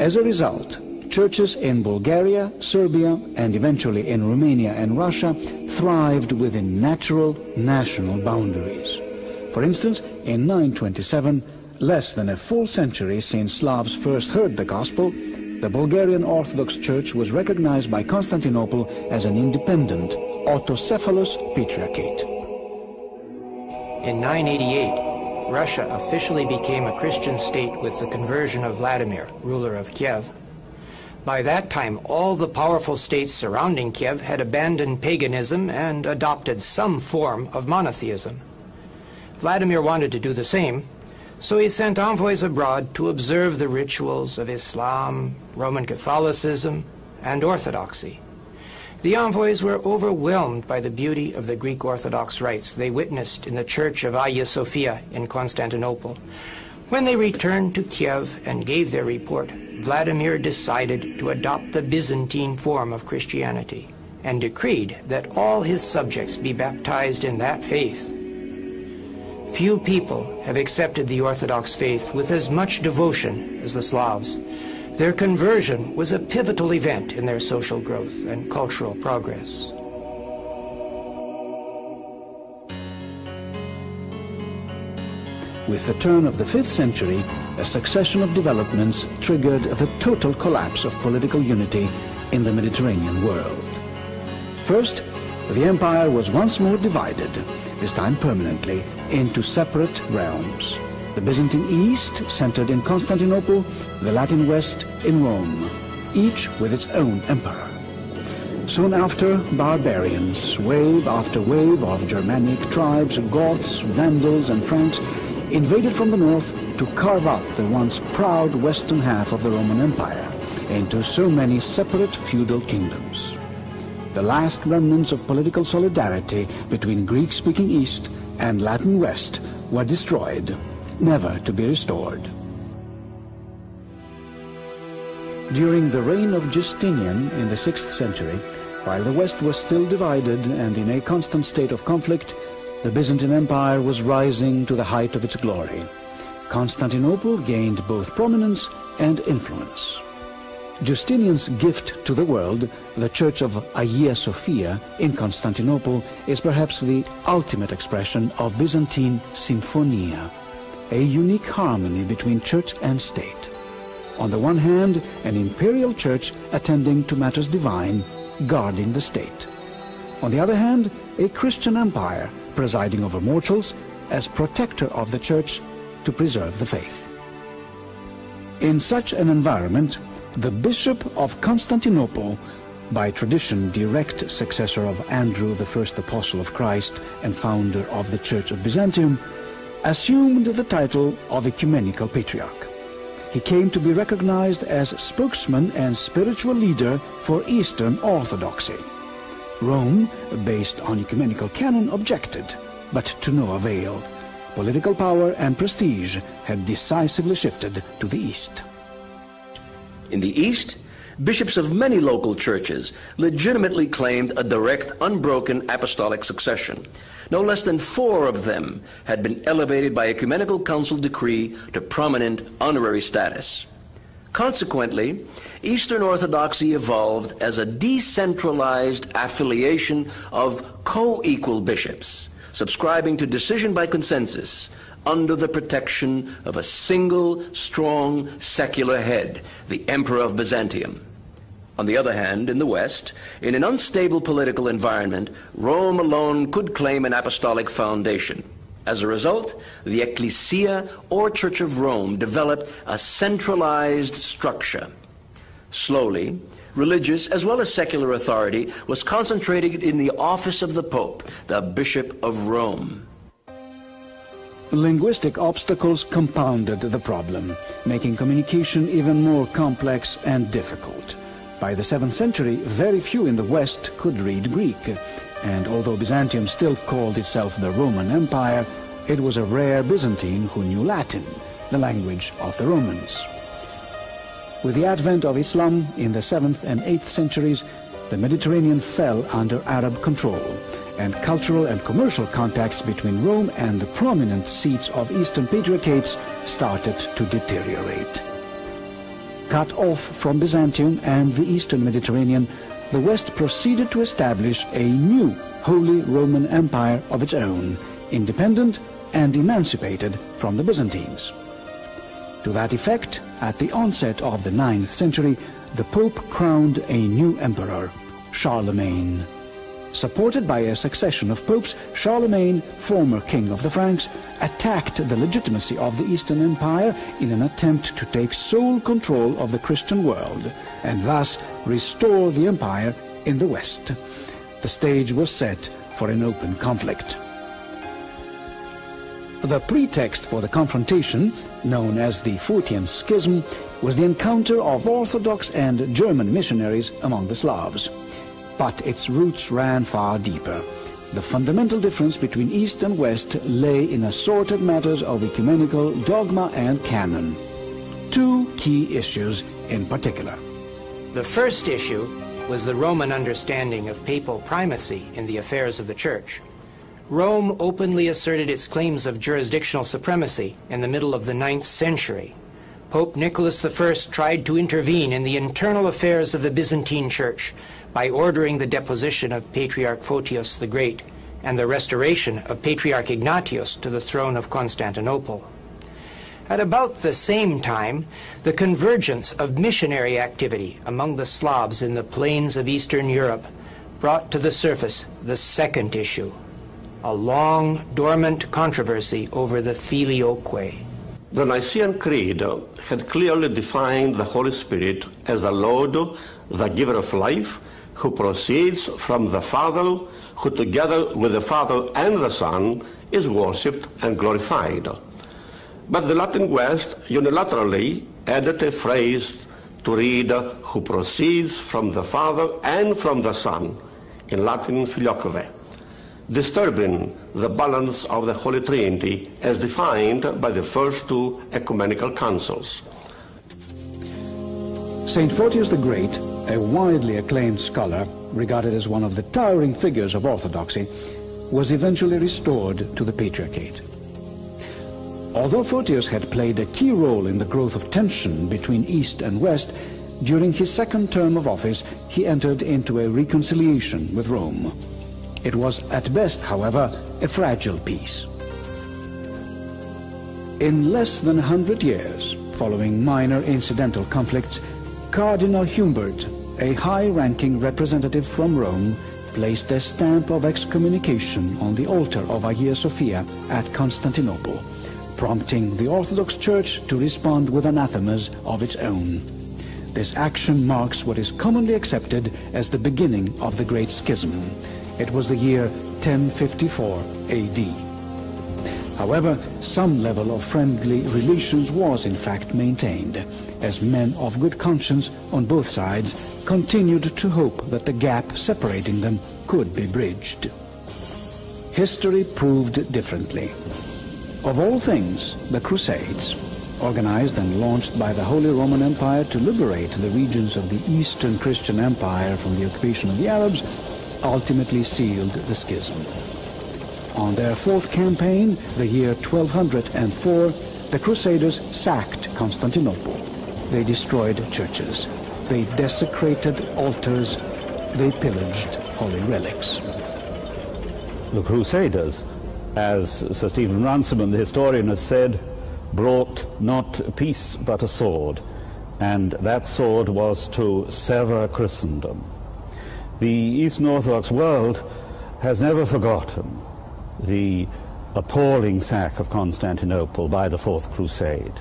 As a result, churches in Bulgaria, Serbia, and eventually in Romania and Russia thrived within natural national boundaries. For instance, in 927, less than a full century since Slavs first heard the gospel, the Bulgarian Orthodox Church was recognized by Constantinople as an independent, autocephalous patriarchate. In 988, Russia officially became a Christian state with the conversion of Vladimir, ruler of Kiev. By that time, all the powerful states surrounding Kiev had abandoned paganism and adopted some form of monotheism. Vladimir wanted to do the same, so he sent envoys abroad to observe the rituals of Islam, Roman Catholicism, and Orthodoxy. The envoys were overwhelmed by the beauty of the Greek Orthodox rites they witnessed in the Church of Hagia Sophia in Constantinople. When they returned to Kiev and gave their report, Vladimir decided to adopt the Byzantine form of Christianity and decreed that all his subjects be baptized in that faith. Few people have accepted the Orthodox faith with as much devotion as the Slavs. Their conversion was a pivotal event in their social growth and cultural progress. With the turn of the 5th century, a succession of developments triggered the total collapse of political unity in the Mediterranean world. First, the empire was once more divided, this time permanently, into separate realms. The Byzantine East centered in Constantinople, the Latin West in Rome, each with its own emperor. Soon after, barbarians, wave after wave of Germanic tribes, Goths, Vandals, and Franks, invaded from the north to carve up the once proud western half of the Roman Empire into so many separate feudal kingdoms. The last remnants of political solidarity between Greek-speaking East and Latin West were destroyed, never to be restored. During the reign of Justinian in the 6th century, while the West was still divided and in a constant state of conflict, the Byzantine Empire was rising to the height of its glory. Constantinople gained both prominence and influence. Justinian's gift to the world, the Church of Hagia Sophia in Constantinople, is perhaps the ultimate expression of Byzantine symphonia, a unique harmony between church and state. On the one hand, an imperial church attending to matters divine, guarding the state. On the other hand, a Christian empire presiding over mortals as protector of the church to preserve the faith. In such an environment, the Bishop of Constantinople, by tradition direct successor of Andrew, the first apostle of Christ and founder of the Church of Byzantium, assumed the title of ecumenical patriarch. He came to be recognized as spokesman and spiritual leader for Eastern Orthodoxy. Rome, based on ecumenical canon, objected, but to no avail. Political power and prestige had decisively shifted to the East. In the East, bishops of many local churches legitimately claimed a direct, unbroken apostolic succession. No less than 4 of them had been elevated by ecumenical council decree to prominent honorary status. Consequently, Eastern Orthodoxy evolved as a decentralized affiliation of co-equal bishops, subscribing to decision by consensus under the protection of a single, strong, secular head, the Emperor of Byzantium. On the other hand, in the West, in an unstable political environment, Rome alone could claim an apostolic foundation. As a result, the Ecclesia, or Church of Rome, developed a centralized structure. Slowly, religious as well as secular authority was concentrated in the office of the Pope, the Bishop of Rome. Linguistic obstacles compounded the problem, making communication even more complex and difficult. By the 7th century, very few in the West could read Greek, and although Byzantium still called itself the Roman Empire, it was a rare Byzantine who knew Latin, the language of the Romans. With the advent of Islam in the 7th and 8th centuries, the Mediterranean fell under Arab control, and cultural and commercial contacts between Rome and the prominent seats of Eastern patriarchates started to deteriorate. Cut off from Byzantium and the Eastern Mediterranean, the West proceeded to establish a new Holy Roman Empire of its own, independent and emancipated from the Byzantines. To that effect, at the onset of the 9th century, the Pope crowned a new emperor, Charlemagne. Supported by a succession of popes, Charlemagne, former king of the Franks, attacked the legitimacy of the Eastern Empire in an attempt to take sole control of the Christian world, and thus restore the empire in the West. The stage was set for an open conflict. The pretext for the confrontation, known as the Photeian Schism, was the encounter of Orthodox and German missionaries among the Slavs. But its roots ran far deeper. The fundamental difference between East and West lay in assorted matters of ecumenical dogma and canon. 2 key issues in particular. The first issue was the Roman understanding of papal primacy in the affairs of the Church. Rome openly asserted its claims of jurisdictional supremacy in the middle of the 9th century. Pope Nicholas I tried to intervene in the internal affairs of the Byzantine Church by ordering the deposition of Patriarch Photius the Great and the restoration of Patriarch Ignatius to the throne of Constantinople. At about the same time, the convergence of missionary activity among the Slavs in the plains of Eastern Europe brought to the surface the second issue, a long, dormant controversy over the Filioque. The Nicene Creed had clearly defined the Holy Spirit as the Lord, the giver of life, who proceeds from the Father, who together with the Father and the Son is worshipped and glorified. But the Latin West unilaterally added a phrase to read, who proceeds from the Father and from the Son, in Latin Filioque, disturbing the balance of the Holy Trinity as defined by the first 2 ecumenical councils. Saint Photius the Great, a widely acclaimed scholar, regarded as one of the towering figures of Orthodoxy, was eventually restored to the Patriarchate. Although Photius had played a key role in the growth of tension between East and West, during his second term of office he entered into a reconciliation with Rome. It was at best, however, a fragile peace. In less than 100 years, following minor incidental conflicts, Cardinal Humbert, a high-ranking representative from Rome, placed a stamp of excommunication on the altar of Hagia Sophia at Constantinople, prompting the Orthodox Church to respond with anathemas of its own. This action marks what is commonly accepted as the beginning of the Great Schism. It was the year 1054 AD. However, some level of friendly relations was in fact maintained, as men of good conscience on both sides continued to hope that the gap separating them could be bridged. History proved differently. Of all things, the Crusades, organized and launched by the Holy Roman Empire to liberate the regions of the Eastern Christian Empire from the occupation of the Arabs, ultimately sealed the schism. On their fourth campaign, the year 1204, the Crusaders sacked Constantinople. They destroyed churches. They desecrated altars. They pillaged holy relics. The Crusaders, as Sir Stephen Runciman, the historian, has said, brought not peace but a sword, and that sword was to sever Christendom. The Eastern Orthodox world has never forgotten the appalling sack of Constantinople by the Fourth Crusade.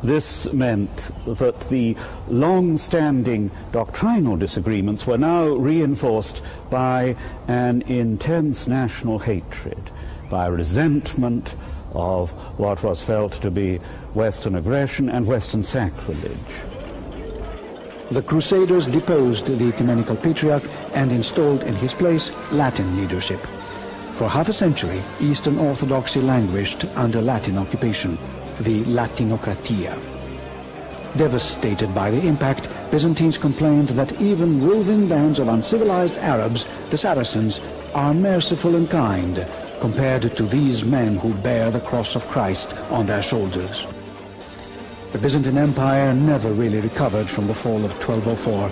This meant that the long-standing doctrinal disagreements were now reinforced by an intense national hatred, by resentment of what was felt to be Western aggression and Western sacrilege. The Crusaders deposed the ecumenical patriarch and installed in his place Latin leadership. For half a century, Eastern Orthodoxy languished under Latin occupation, the Latinocratia. Devastated by the impact, Byzantines complained that even roving bands of uncivilized Arabs, the Saracens, are merciful and kind compared to these men who bear the cross of Christ on their shoulders. The Byzantine Empire never really recovered from the fall of 1204,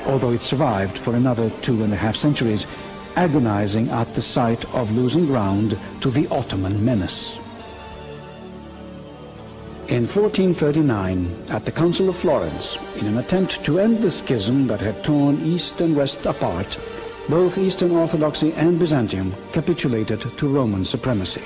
although it survived for another 2.5 centuries, agonizing at the sight of losing ground to the Ottoman menace. In 1439, at the Council of Florence, in an attempt to end the schism that had torn East and West apart, both Eastern Orthodoxy and Byzantium capitulated to Roman supremacy.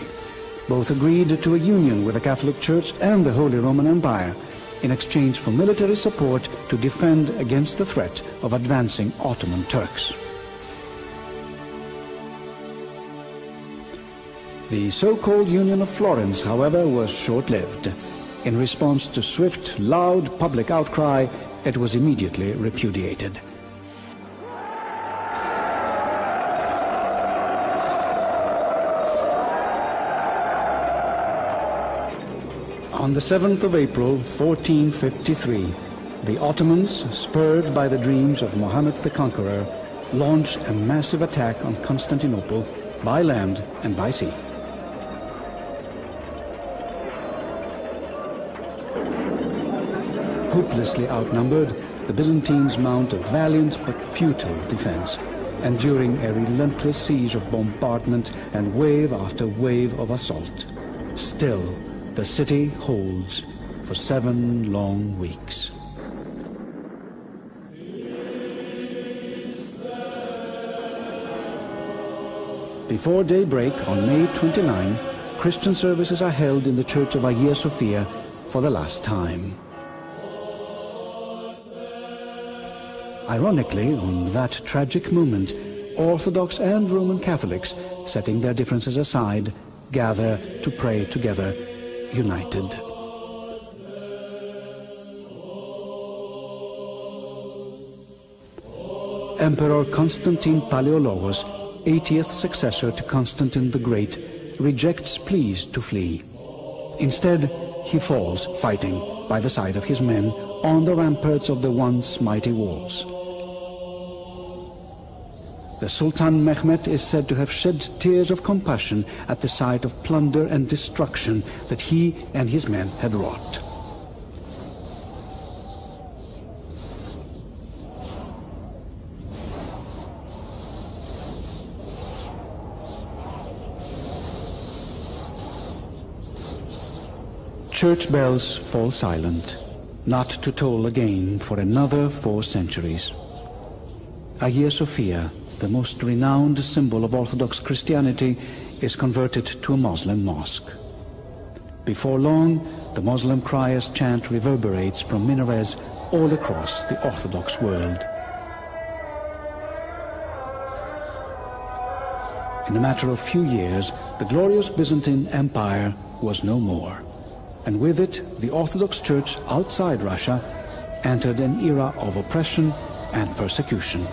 Both agreed to a union with the Catholic Church and the Holy Roman Empire in exchange for military support to defend against the threat of advancing Ottoman Turks. The so-called Union of Florence, however, was short-lived. In response to swift, loud public outcry, it was immediately repudiated. On the 7th of April, 1453, the Ottomans, spurred by the dreams of Mohammed the Conqueror, launched a massive attack on Constantinople by land and by sea. Hopelessly outnumbered, the Byzantines mount a valiant but futile defense, enduring a relentless siege of bombardment and wave after wave of assault. Still, the city holds for 7 long weeks. Before daybreak on May 29, Christian services are held in the Church of Hagia Sophia for the last time. Ironically, on that tragic moment, Orthodox and Roman Catholics, setting their differences aside, gather to pray together, united. Emperor Constantine Palaeologos, 80th successor to Constantine the Great, rejects pleas to flee. Instead, he falls fighting by the side of his men on the ramparts of the once mighty walls. The Sultan Mehmet is said to have shed tears of compassion at the sight of plunder and destruction that he and his men had wrought. Church bells fall silent, not to toll again for another 4 centuries. Hagia Sophia, the most renowned symbol of Orthodox Christianity, is converted to a Muslim mosque. Before long, the Muslim crier's chant reverberates from minarets all across the Orthodox world. In a matter of few years, the glorious Byzantine Empire was no more, and with it, the Orthodox Church outside Russia entered an era of oppression and persecution.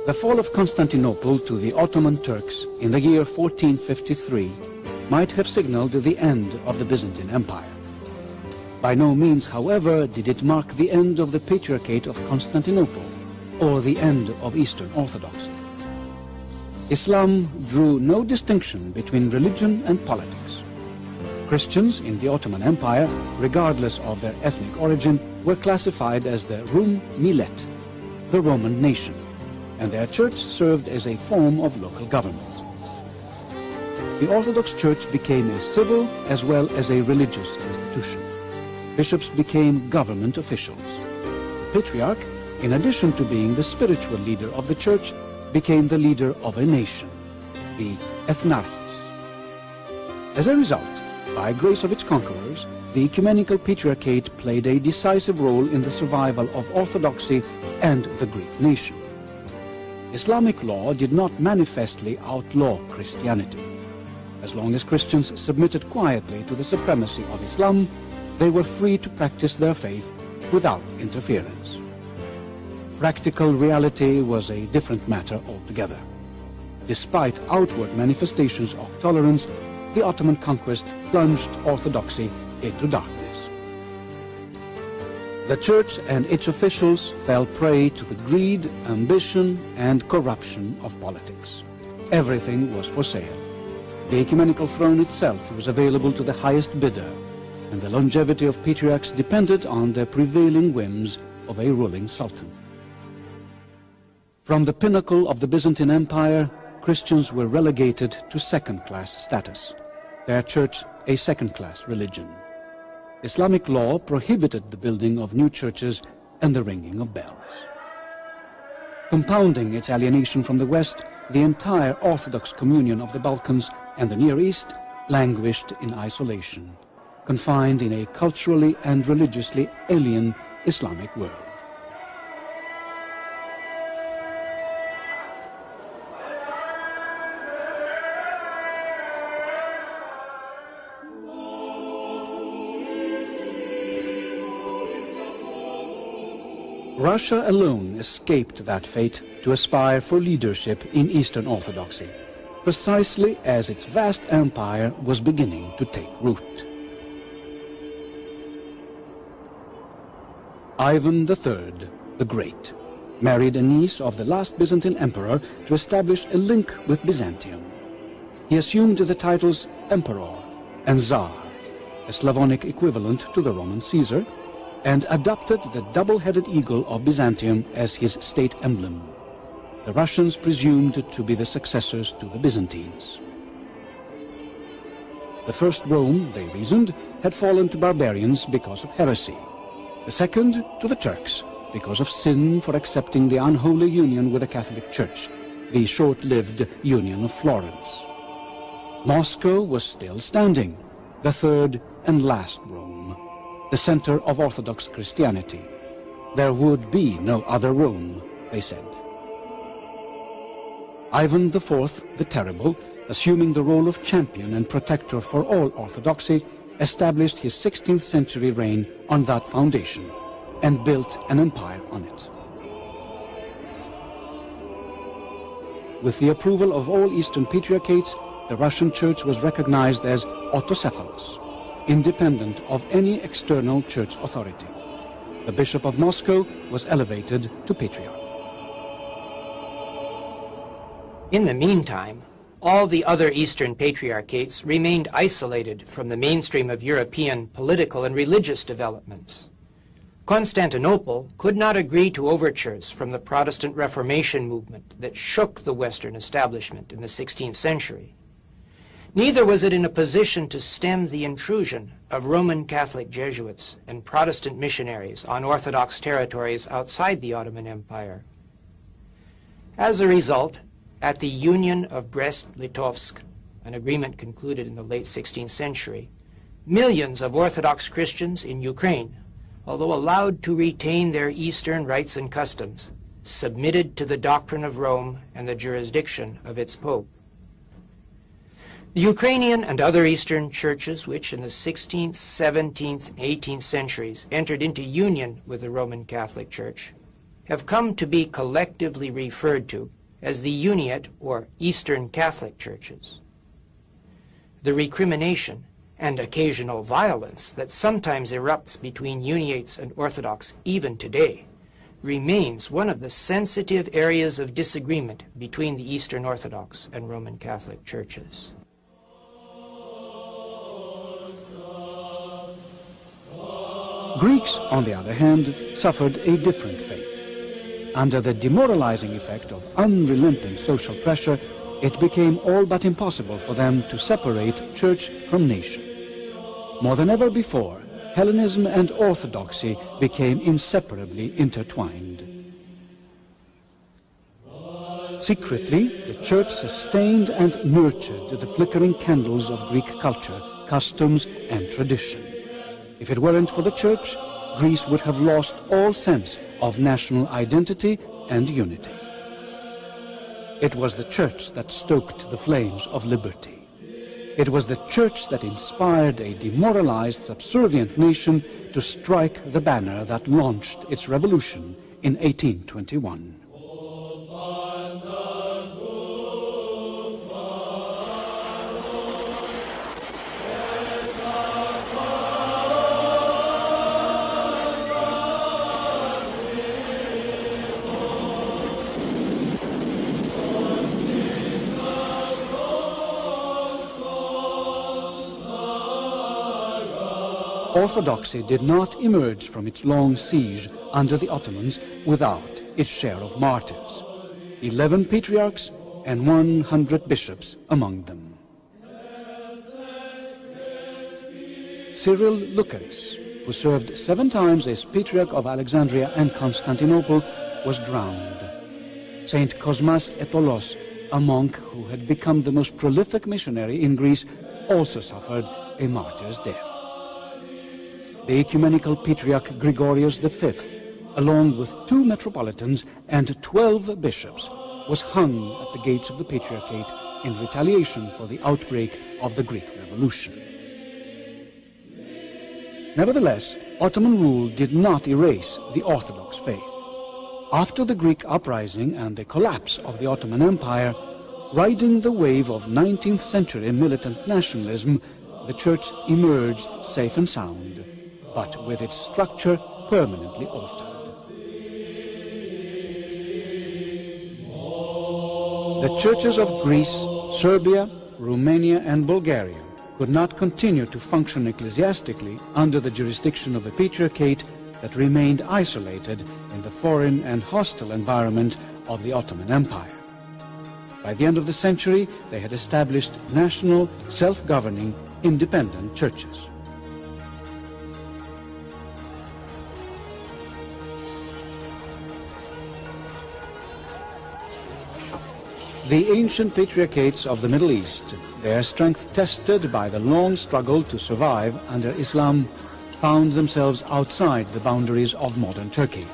The fall of Constantinople to the Ottoman Turks in the year 1453 might have signaled the end of the Byzantine Empire. By no means, however, did it mark the end of the Patriarchate of Constantinople or the end of Eastern Orthodoxy. Islam drew no distinction between religion and politics. Christians in the Ottoman Empire, regardless of their ethnic origin, were classified as the Rum Millet, the Roman nation, and their church served as a form of local government. The Orthodox Church became a civil as well as a religious institution. Bishops became government officials. The Patriarch, in addition to being the spiritual leader of the Church, became the leader of a nation, the Ethnarchis. As a result, by grace of its conquerors, the Ecumenical Patriarchate played a decisive role in the survival of Orthodoxy and the Greek nation. Islamic law did not manifestly outlaw Christianity. As long as Christians submitted quietly to the supremacy of Islam, they were free to practice their faith without interference. Practical reality was a different matter altogether. Despite outward manifestations of tolerance, the Ottoman conquest plunged Orthodoxy into darkness. The Church and its officials fell prey to the greed, ambition, and corruption of politics. Everything was for sale. The ecumenical throne itself was available to the highest bidder, and the longevity of patriarchs depended on the prevailing whims of a ruling sultan. From the pinnacle of the Byzantine Empire, Christians were relegated to second-class status, their church a second-class religion. Islamic law prohibited the building of new churches and the ringing of bells. Compounding its alienation from the West, the entire Orthodox communion of the Balkans and the Near East languished in isolation, confined in a culturally and religiously alien Islamic world. Russia alone escaped that fate to aspire for leadership in Eastern Orthodoxy, precisely as its vast empire was beginning to take root. Ivan III, the Great, married a niece of the last Byzantine emperor to establish a link with Byzantium. He assumed the titles Emperor and Tsar, a Slavonic equivalent to the Roman Caesar, and adopted the double-headed eagle of Byzantium as his state emblem. The Russians presumed to be the successors to the Byzantines. The first Rome, they reasoned, had fallen to barbarians because of heresy. The second to the Turks because of sin for accepting the unholy union with the Catholic Church, the short-lived Union of Florence. Moscow was still standing, the third and last Rome, the center of Orthodox Christianity. There would be no other Rome, they said. Ivan IV, the Terrible, assuming the role of champion and protector for all Orthodoxy, established his 16th century reign on that foundation and built an empire on it. With the approval of all Eastern patriarchates, the Russian Church was recognized as autocephalous, independent of any external church authority. The Bishop of Moscow was elevated to patriarch. In the meantime, all the other Eastern patriarchates remained isolated from the mainstream of European political and religious developments. Constantinople could not agree to overtures from the Protestant Reformation movement that shook the Western establishment in the 16th century. Neither was it in a position to stem the intrusion of Roman Catholic Jesuits and Protestant missionaries on Orthodox territories outside the Ottoman Empire. As a result, at the Union of Brest-Litovsk, an agreement concluded in the late 16th century, millions of Orthodox Christians in Ukraine, although allowed to retain their Eastern rites and customs, submitted to the doctrine of Rome and the jurisdiction of its Pope. The Ukrainian and other Eastern churches which in the 16th, 17th, and 18th centuries entered into union with the Roman Catholic Church have come to be collectively referred to as the Uniate or Eastern Catholic churches. The recrimination and occasional violence that sometimes erupts between Uniates and Orthodox even today remains one of the sensitive areas of disagreement between the Eastern Orthodox and Roman Catholic churches. Greeks, on the other hand, suffered a different fate. Under the demoralizing effect of unrelenting social pressure, it became all but impossible for them to separate church from nation. More than ever before, Hellenism and Orthodoxy became inseparably intertwined. Secretly, the church sustained and nurtured the flickering candles of Greek culture, customs, and tradition. If it weren't for the church, Greece would have lost all sense of national identity and unity. It was the church that stoked the flames of liberty. It was the church that inspired a demoralized, subservient nation to strike the banner that launched its revolution in 1821. Orthodoxy did not emerge from its long siege under the Ottomans without its share of martyrs. 11 patriarchs and 100 bishops among them. Cyril Lucaris, who served 7 times as Patriarch of Alexandria and Constantinople, was drowned. Saint Cosmas Etolos, a monk who had become the most prolific missionary in Greece, also suffered a martyr's death. The ecumenical patriarch Gregorius V, along with 2 metropolitans and 12 bishops, was hung at the gates of the patriarchate in retaliation for the outbreak of the Greek Revolution. Nevertheless, Ottoman rule did not erase the Orthodox faith. After the Greek uprising and the collapse of the Ottoman Empire, riding the wave of 19th century militant nationalism, the church emerged safe and sound, but with its structure permanently altered. The churches of Greece, Serbia, Romania and Bulgaria could not continue to function ecclesiastically under the jurisdiction of the Patriarchate that remained isolated in the foreign and hostile environment of the Ottoman Empire. By the end of the century, they had established national, self-governing, independent churches. The ancient patriarchates of the Middle East, their strength tested by the long struggle to survive under Islam, found themselves outside the boundaries of modern Turkey.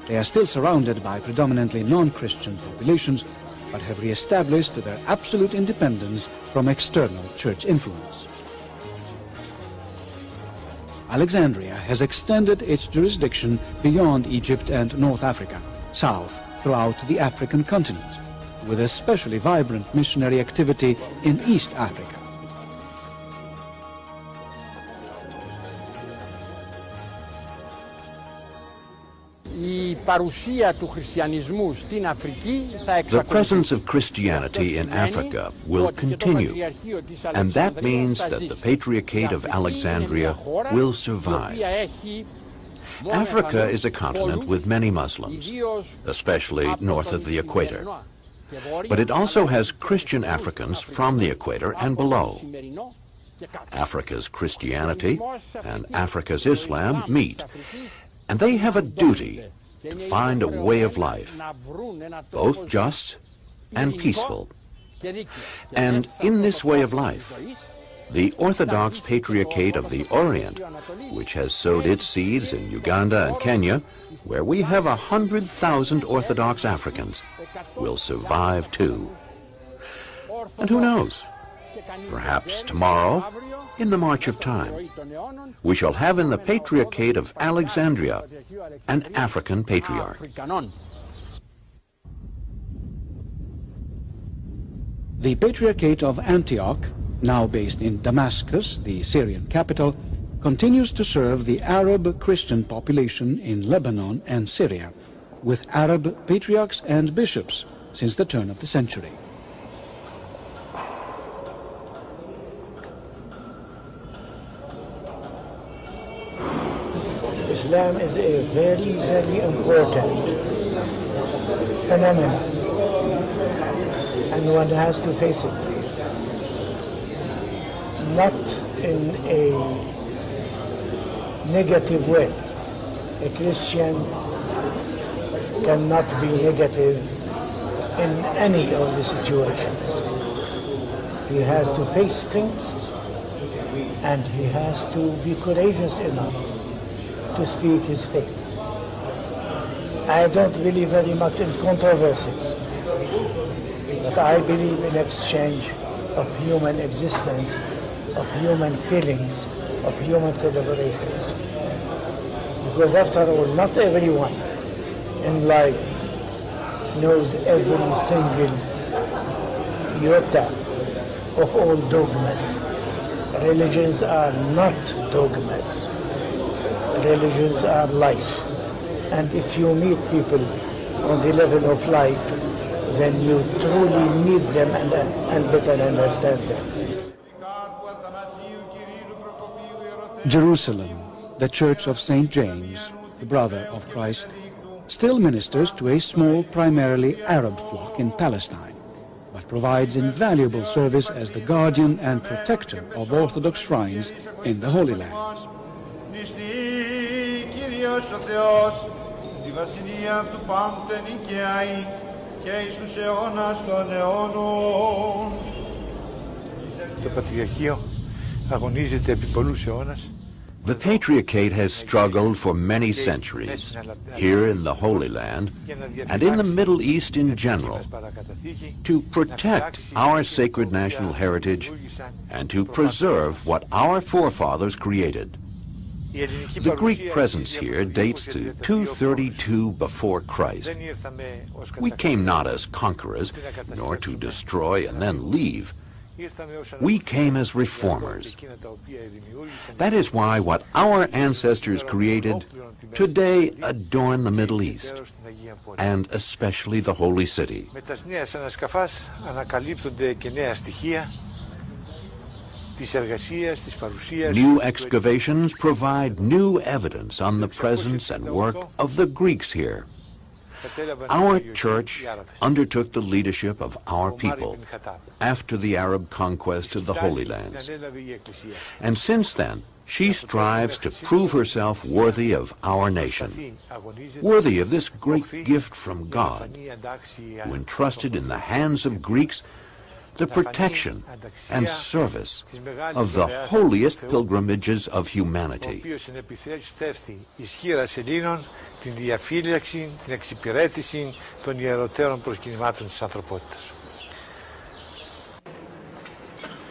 They are still surrounded by predominantly non-Christian populations, but have re-established their absolute independence from external church influence. Alexandria has extended its jurisdiction beyond Egypt and North Africa, south throughout the African continent, with especially vibrant missionary activity in East Africa. The presence of Christianity in Africa will continue, and that means that the Patriarchate of Alexandria will survive. Africa is a continent with many Muslims, especially north of the equator. But it also has Christian Africans from the equator and below. Africa's Christianity and Africa's Islam meet, and they have a duty to find a way of life, both just and peaceful. And in this way of life, the Orthodox Patriarchate of the Orient, which has sowed its seeds in Uganda and Kenya, where we have 100,000 Orthodox Africans, will survive too. And who knows? Perhaps tomorrow, in the march of time, we shall have in the Patriarchate of Alexandria an African patriarch. The Patriarchate of Antioch, now based in Damascus, the Syrian capital, continues to serve the Arab Christian population in Lebanon and Syria, with Arab patriarchs and bishops since the turn of the century. Islam is a very, very important phenomenon, and one has to face it. Not in a negative way. A Christian cannot be negative in any of the situations. He has to face things, and he has to be courageous enough to speak his faith. I don't believe very much in controversies, but I believe in exchange of human existence, of human feelings, of human collaborations. Because after all, not everyone in life knows every single iota of all dogmas. Religions are not dogmas. Religions are life. And if you meet people on the level of life, then you truly meet them and better understand them. Jerusalem, the Church of St. James, the brother of Christ, still ministers to a small, primarily Arab flock in Palestine, but provides invaluable service as the guardian and protector of Orthodox shrines in the Holy Lands. The Patriarchate has struggled for many centuries, here in the Holy Land and in the Middle East in general, to protect our sacred national heritage and to preserve what our forefathers created. The Greek presence here dates to 232 before Christ. We came not as conquerors, nor to destroy and then leave. We came as reformers. That is why what our ancestors created today adorn the Middle East, and especially the Holy City. New excavations provide new evidence on the presence and work of the Greeks here. Our church undertook the leadership of our people after the Arab conquest of the Holy Lands. And since then, she strives to prove herself worthy of our nation, worthy of this great gift from God, who entrusted in the hands of Greeks the protection and service of the holiest pilgrimages of humanity.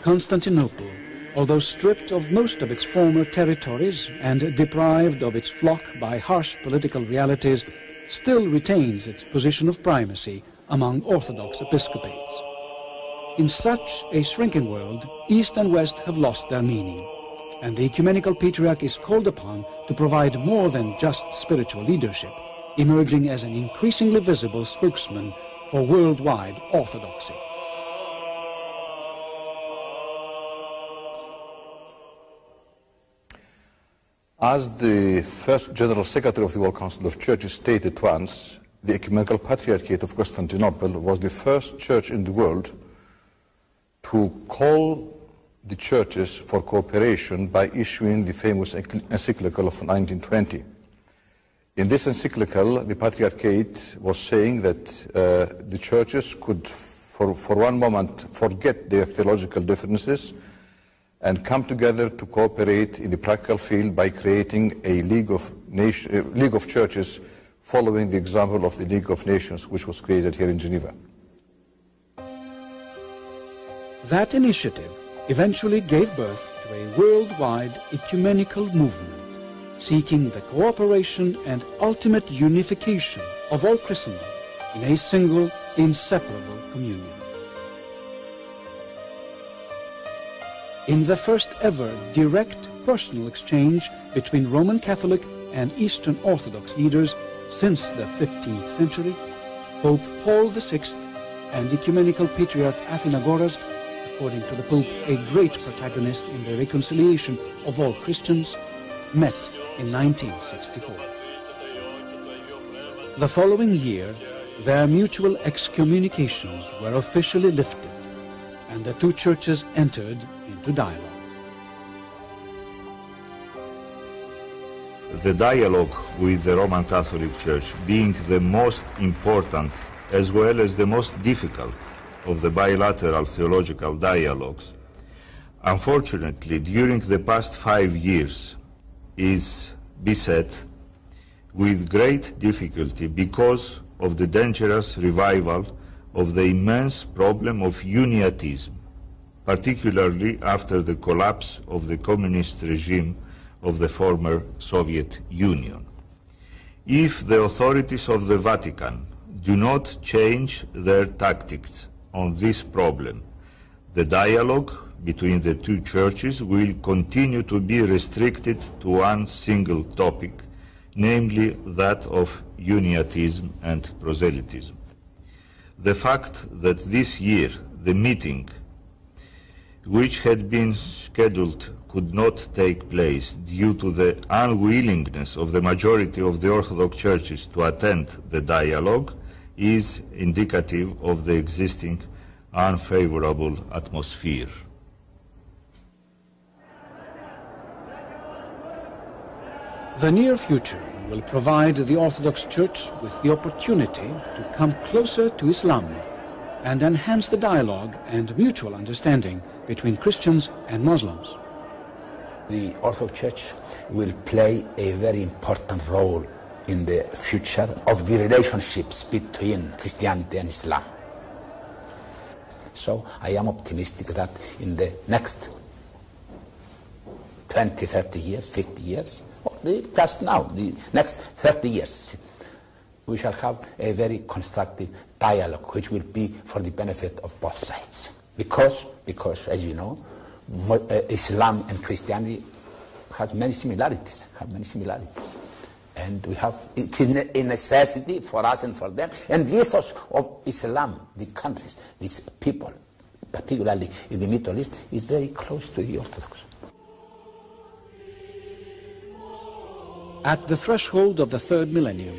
Constantinople, although stripped of most of its former territories and deprived of its flock by harsh political realities, still retains its position of primacy among Orthodox episcopates. In such a shrinking world, East and West have lost their meaning, and the Ecumenical Patriarch is called upon to provide more than just spiritual leadership, emerging as an increasingly visible spokesman for worldwide orthodoxy. As the first General Secretary of the World Council of Churches stated once, the Ecumenical Patriarchate of Constantinople was the first church in the world to call the churches for cooperation by issuing the famous encyclical of 1920. In this encyclical, the Patriarchate was saying that the churches could, for one moment, forget their theological differences and come together to cooperate in the practical field by creating a League of Churches following the example of the League of Nations, which was created here in Geneva. That initiative eventually gave birth to a worldwide ecumenical movement, seeking the cooperation and ultimate unification of all Christendom in a single, inseparable communion. in the first ever direct personal exchange between Roman Catholic and Eastern Orthodox leaders since the 15th century, Pope Paul VI and Ecumenical Patriarch Athenagoras, according to the Pope, a great protagonist in the reconciliation of all Christians, met in 1964. The following year, their mutual excommunications were officially lifted, and the two churches entered into dialogue. The dialogue with the Roman Catholic Church being the most important as well as the most difficult of the bilateral theological dialogues, unfortunately during the past 5 years is beset with great difficulty because of the dangerous revival of the immense problem of uniatism, particularly after the collapse of the communist regime of the former Soviet Union. If the authorities of the Vatican do not change their tactics on this problem, the dialogue between the two churches will continue to be restricted to one single topic, namely that of uniatism and proselytism. The fact that this year the meeting, which had been scheduled, could not take place due to the unwillingness of the majority of the Orthodox churches to attend the dialogue, is indicative of the existing unfavorable atmosphere. The near future will provide the Orthodox Church with the opportunity to come closer to Islam and enhance the dialogue and mutual understanding between Christians and Muslims. The Orthodox Church will play a very important role in the future of the relationships between Christianity and Islam. So I am optimistic that in the next 20, 30 years, 50 years, just now, the next 30 years, we shall have a very constructive dialogue which will be for the benefit of both sides. Because as you know, Islam and Christianity has many similarities, And we have, it is a necessity for us and for them. And the ethos of Islam, the countries, these people, particularly in the Middle East, is very close to the Orthodox. At the threshold of the third millennium,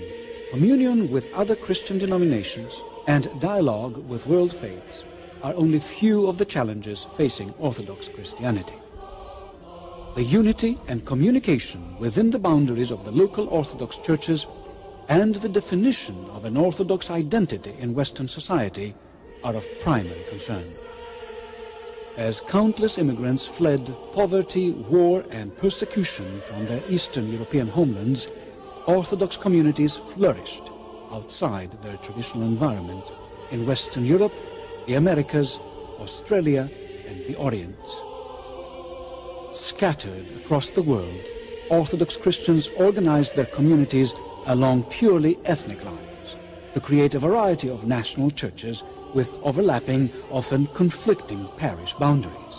communion with other Christian denominations and dialogue with world faiths are only few of the challenges facing Orthodox Christianity. The unity and communication within the boundaries of the local Orthodox churches and the definition of an Orthodox identity in Western society are of primary concern. As countless immigrants fled poverty, war, and persecution from their Eastern European homelands, Orthodox communities flourished outside their traditional environment in Western Europe, the Americas, Australia, and the Orient. Scattered across the world, Orthodox Christians organized their communities along purely ethnic lines to create a variety of national churches with overlapping, often conflicting parish boundaries.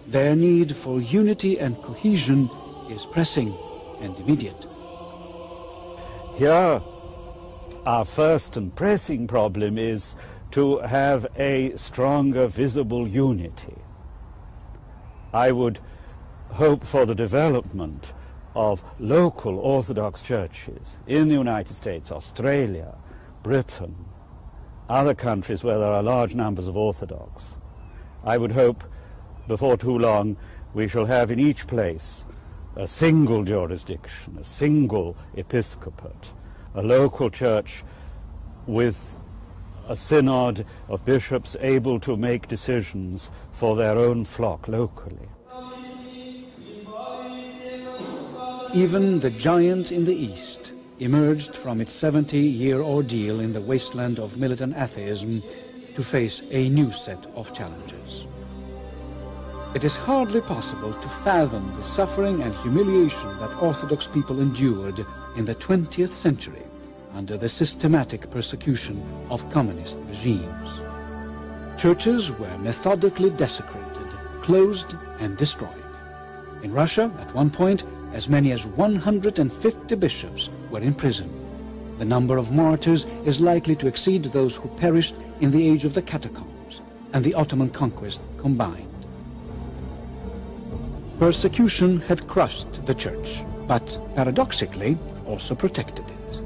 Their need for unity and cohesion is pressing and immediate. Here, our first and pressing problem is to have a stronger visible unity. I would hope for the development of local Orthodox churches in the United States, Australia, Britain, other countries where there are large numbers of Orthodox. I would hope before too long we shall have in each place a single jurisdiction, a single episcopate, a local church with a synod of bishops able to make decisions for their own flock locally. Even the giant in the East emerged from its 70-year ordeal in the wasteland of militant atheism to face a new set of challenges. It is hardly possible to fathom the suffering and humiliation that Orthodox people endured in the 20th century under the systematic persecution of communist regimes. Churches were methodically desecrated, closed and destroyed. In Russia, at one point, as many as 150 bishops were in prison. The number of martyrs is likely to exceed those who perished in the age of the catacombs and the Ottoman conquest combined. Persecution had crushed the church, but paradoxically also protected it.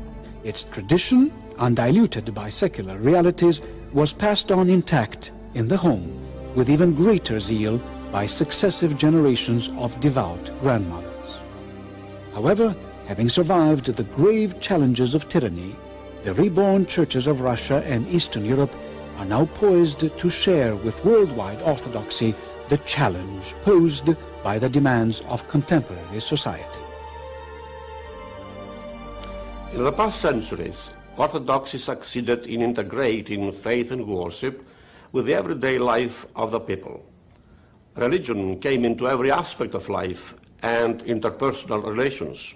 Its tradition, undiluted by secular realities, was passed on intact in the home with even greater zeal by successive generations of devout grandmothers. However, having survived the grave challenges of tyranny, the reborn churches of Russia and Eastern Europe are now poised to share with worldwide orthodoxy the challenge posed by the demands of contemporary society. In the past centuries, Orthodoxy succeeded in integrating faith and worship with the everyday life of the people. Religion came into every aspect of life and interpersonal relations.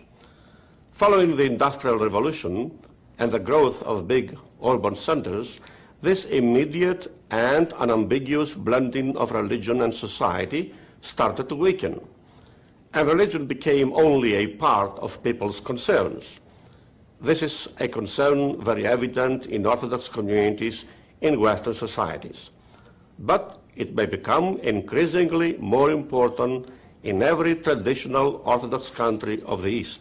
Following the Industrial Revolution and the growth of big urban centers, this immediate and unambiguous blending of religion and society started to weaken, and religion became only a part of people's concerns. This is a concern very evident in Orthodox communities in Western societies, but it may become increasingly more important in every traditional Orthodox country of the East.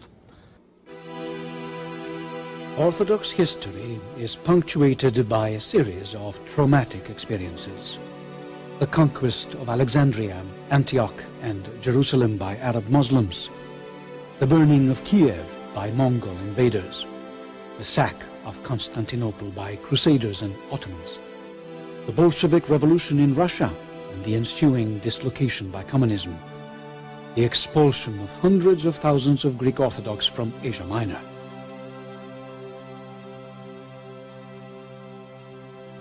Orthodox history is punctuated by a series of traumatic experiences. The conquest of Alexandria, Antioch, and Jerusalem by Arab Muslims, the burning of Kiev by Mongol invaders, the sack of Constantinople by Crusaders and Ottomans, the Bolshevik Revolution in Russia and the ensuing dislocation by communism, the expulsion of hundreds of thousands of Greek Orthodox from Asia Minor.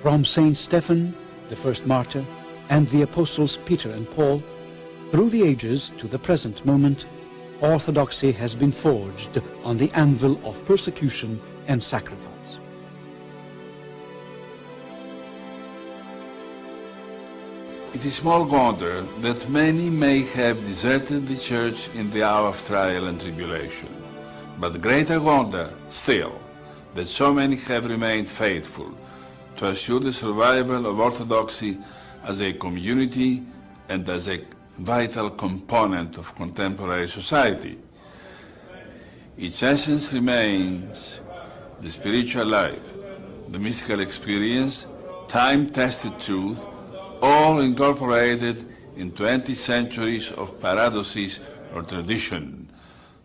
From Saint Stephen, the first martyr, and the apostles Peter and Paul, through the ages to the present moment, orthodoxy has been forged on the anvil of persecution and sacrifice. It is small wonder that many may have deserted the church in the hour of trial and tribulation, but greater wonder still that so many have remained faithful to assure the survival of orthodoxy as a community and as a vital component of contemporary society. Its essence remains the spiritual life, the mystical experience, time-tested truth, all incorporated in 20 centuries of paradoxes or tradition.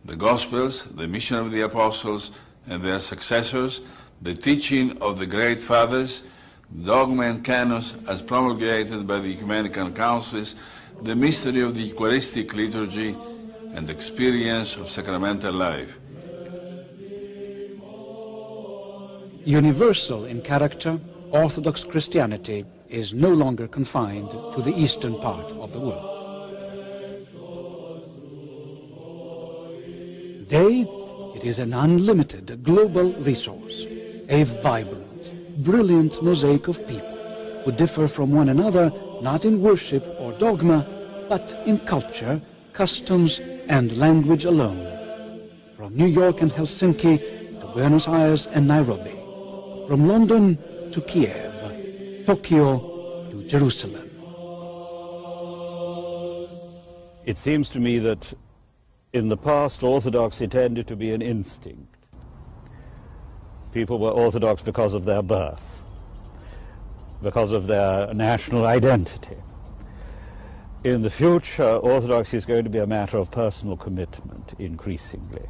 The Gospels, the mission of the apostles and their successors, the teaching of the great fathers, dogma and canons as promulgated by the ecumenical councils, the mystery of the Eucharistic liturgy, and experience of sacramental life. Universal in character, Orthodox Christianity is no longer confined to the eastern part of the world. Today, it is an unlimited global resource, a vibrant, brilliant mosaic of people who differ from one another not in worship or dogma, but in culture, customs, and language alone. From New York and Helsinki to Buenos Aires and Nairobi, from London to Kiev, Tokyo to Jerusalem. It seems to me that in the past, orthodoxy tended to be an instinct. People were orthodox because of their birth, because of their national identity. In the future, orthodoxy is going to be a matter of personal commitment, increasingly.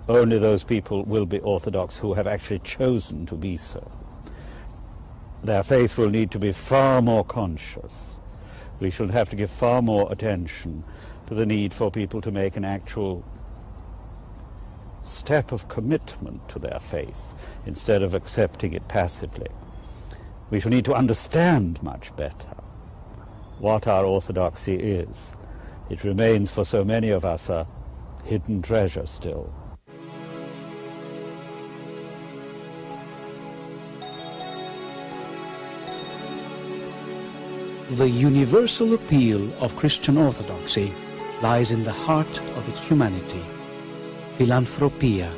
Only those people will be orthodox who have actually chosen to be so. Their faith will need to be far more conscious. We should have to give far more attention to the need for people to make an actual step of commitment to their faith instead of accepting it passively. We shall need to understand much better what our orthodoxy is. It remains for so many of us a hidden treasure still. The universal appeal of Christian orthodoxy lies in the heart of its humanity, philanthropia,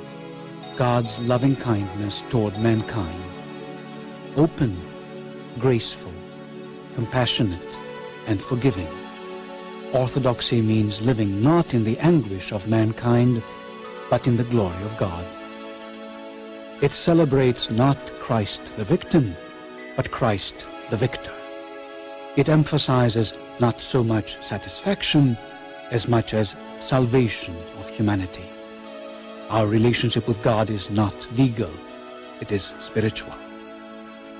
God's loving kindness toward mankind. Open, graceful, compassionate, and forgiving. Orthodoxy means living not in the anguish of mankind, but in the glory of God. It celebrates not Christ the victim, but Christ the victor. It emphasizes not so much satisfaction as much as salvation of humanity. Our relationship with God is not legal, it is spiritual.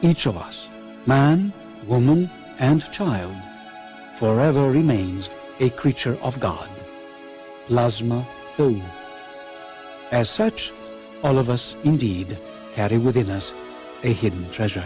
Each of us, man, woman, and child, forever remains a creature of God, plasma Theou. As such, all of us indeed carry within us a hidden treasure.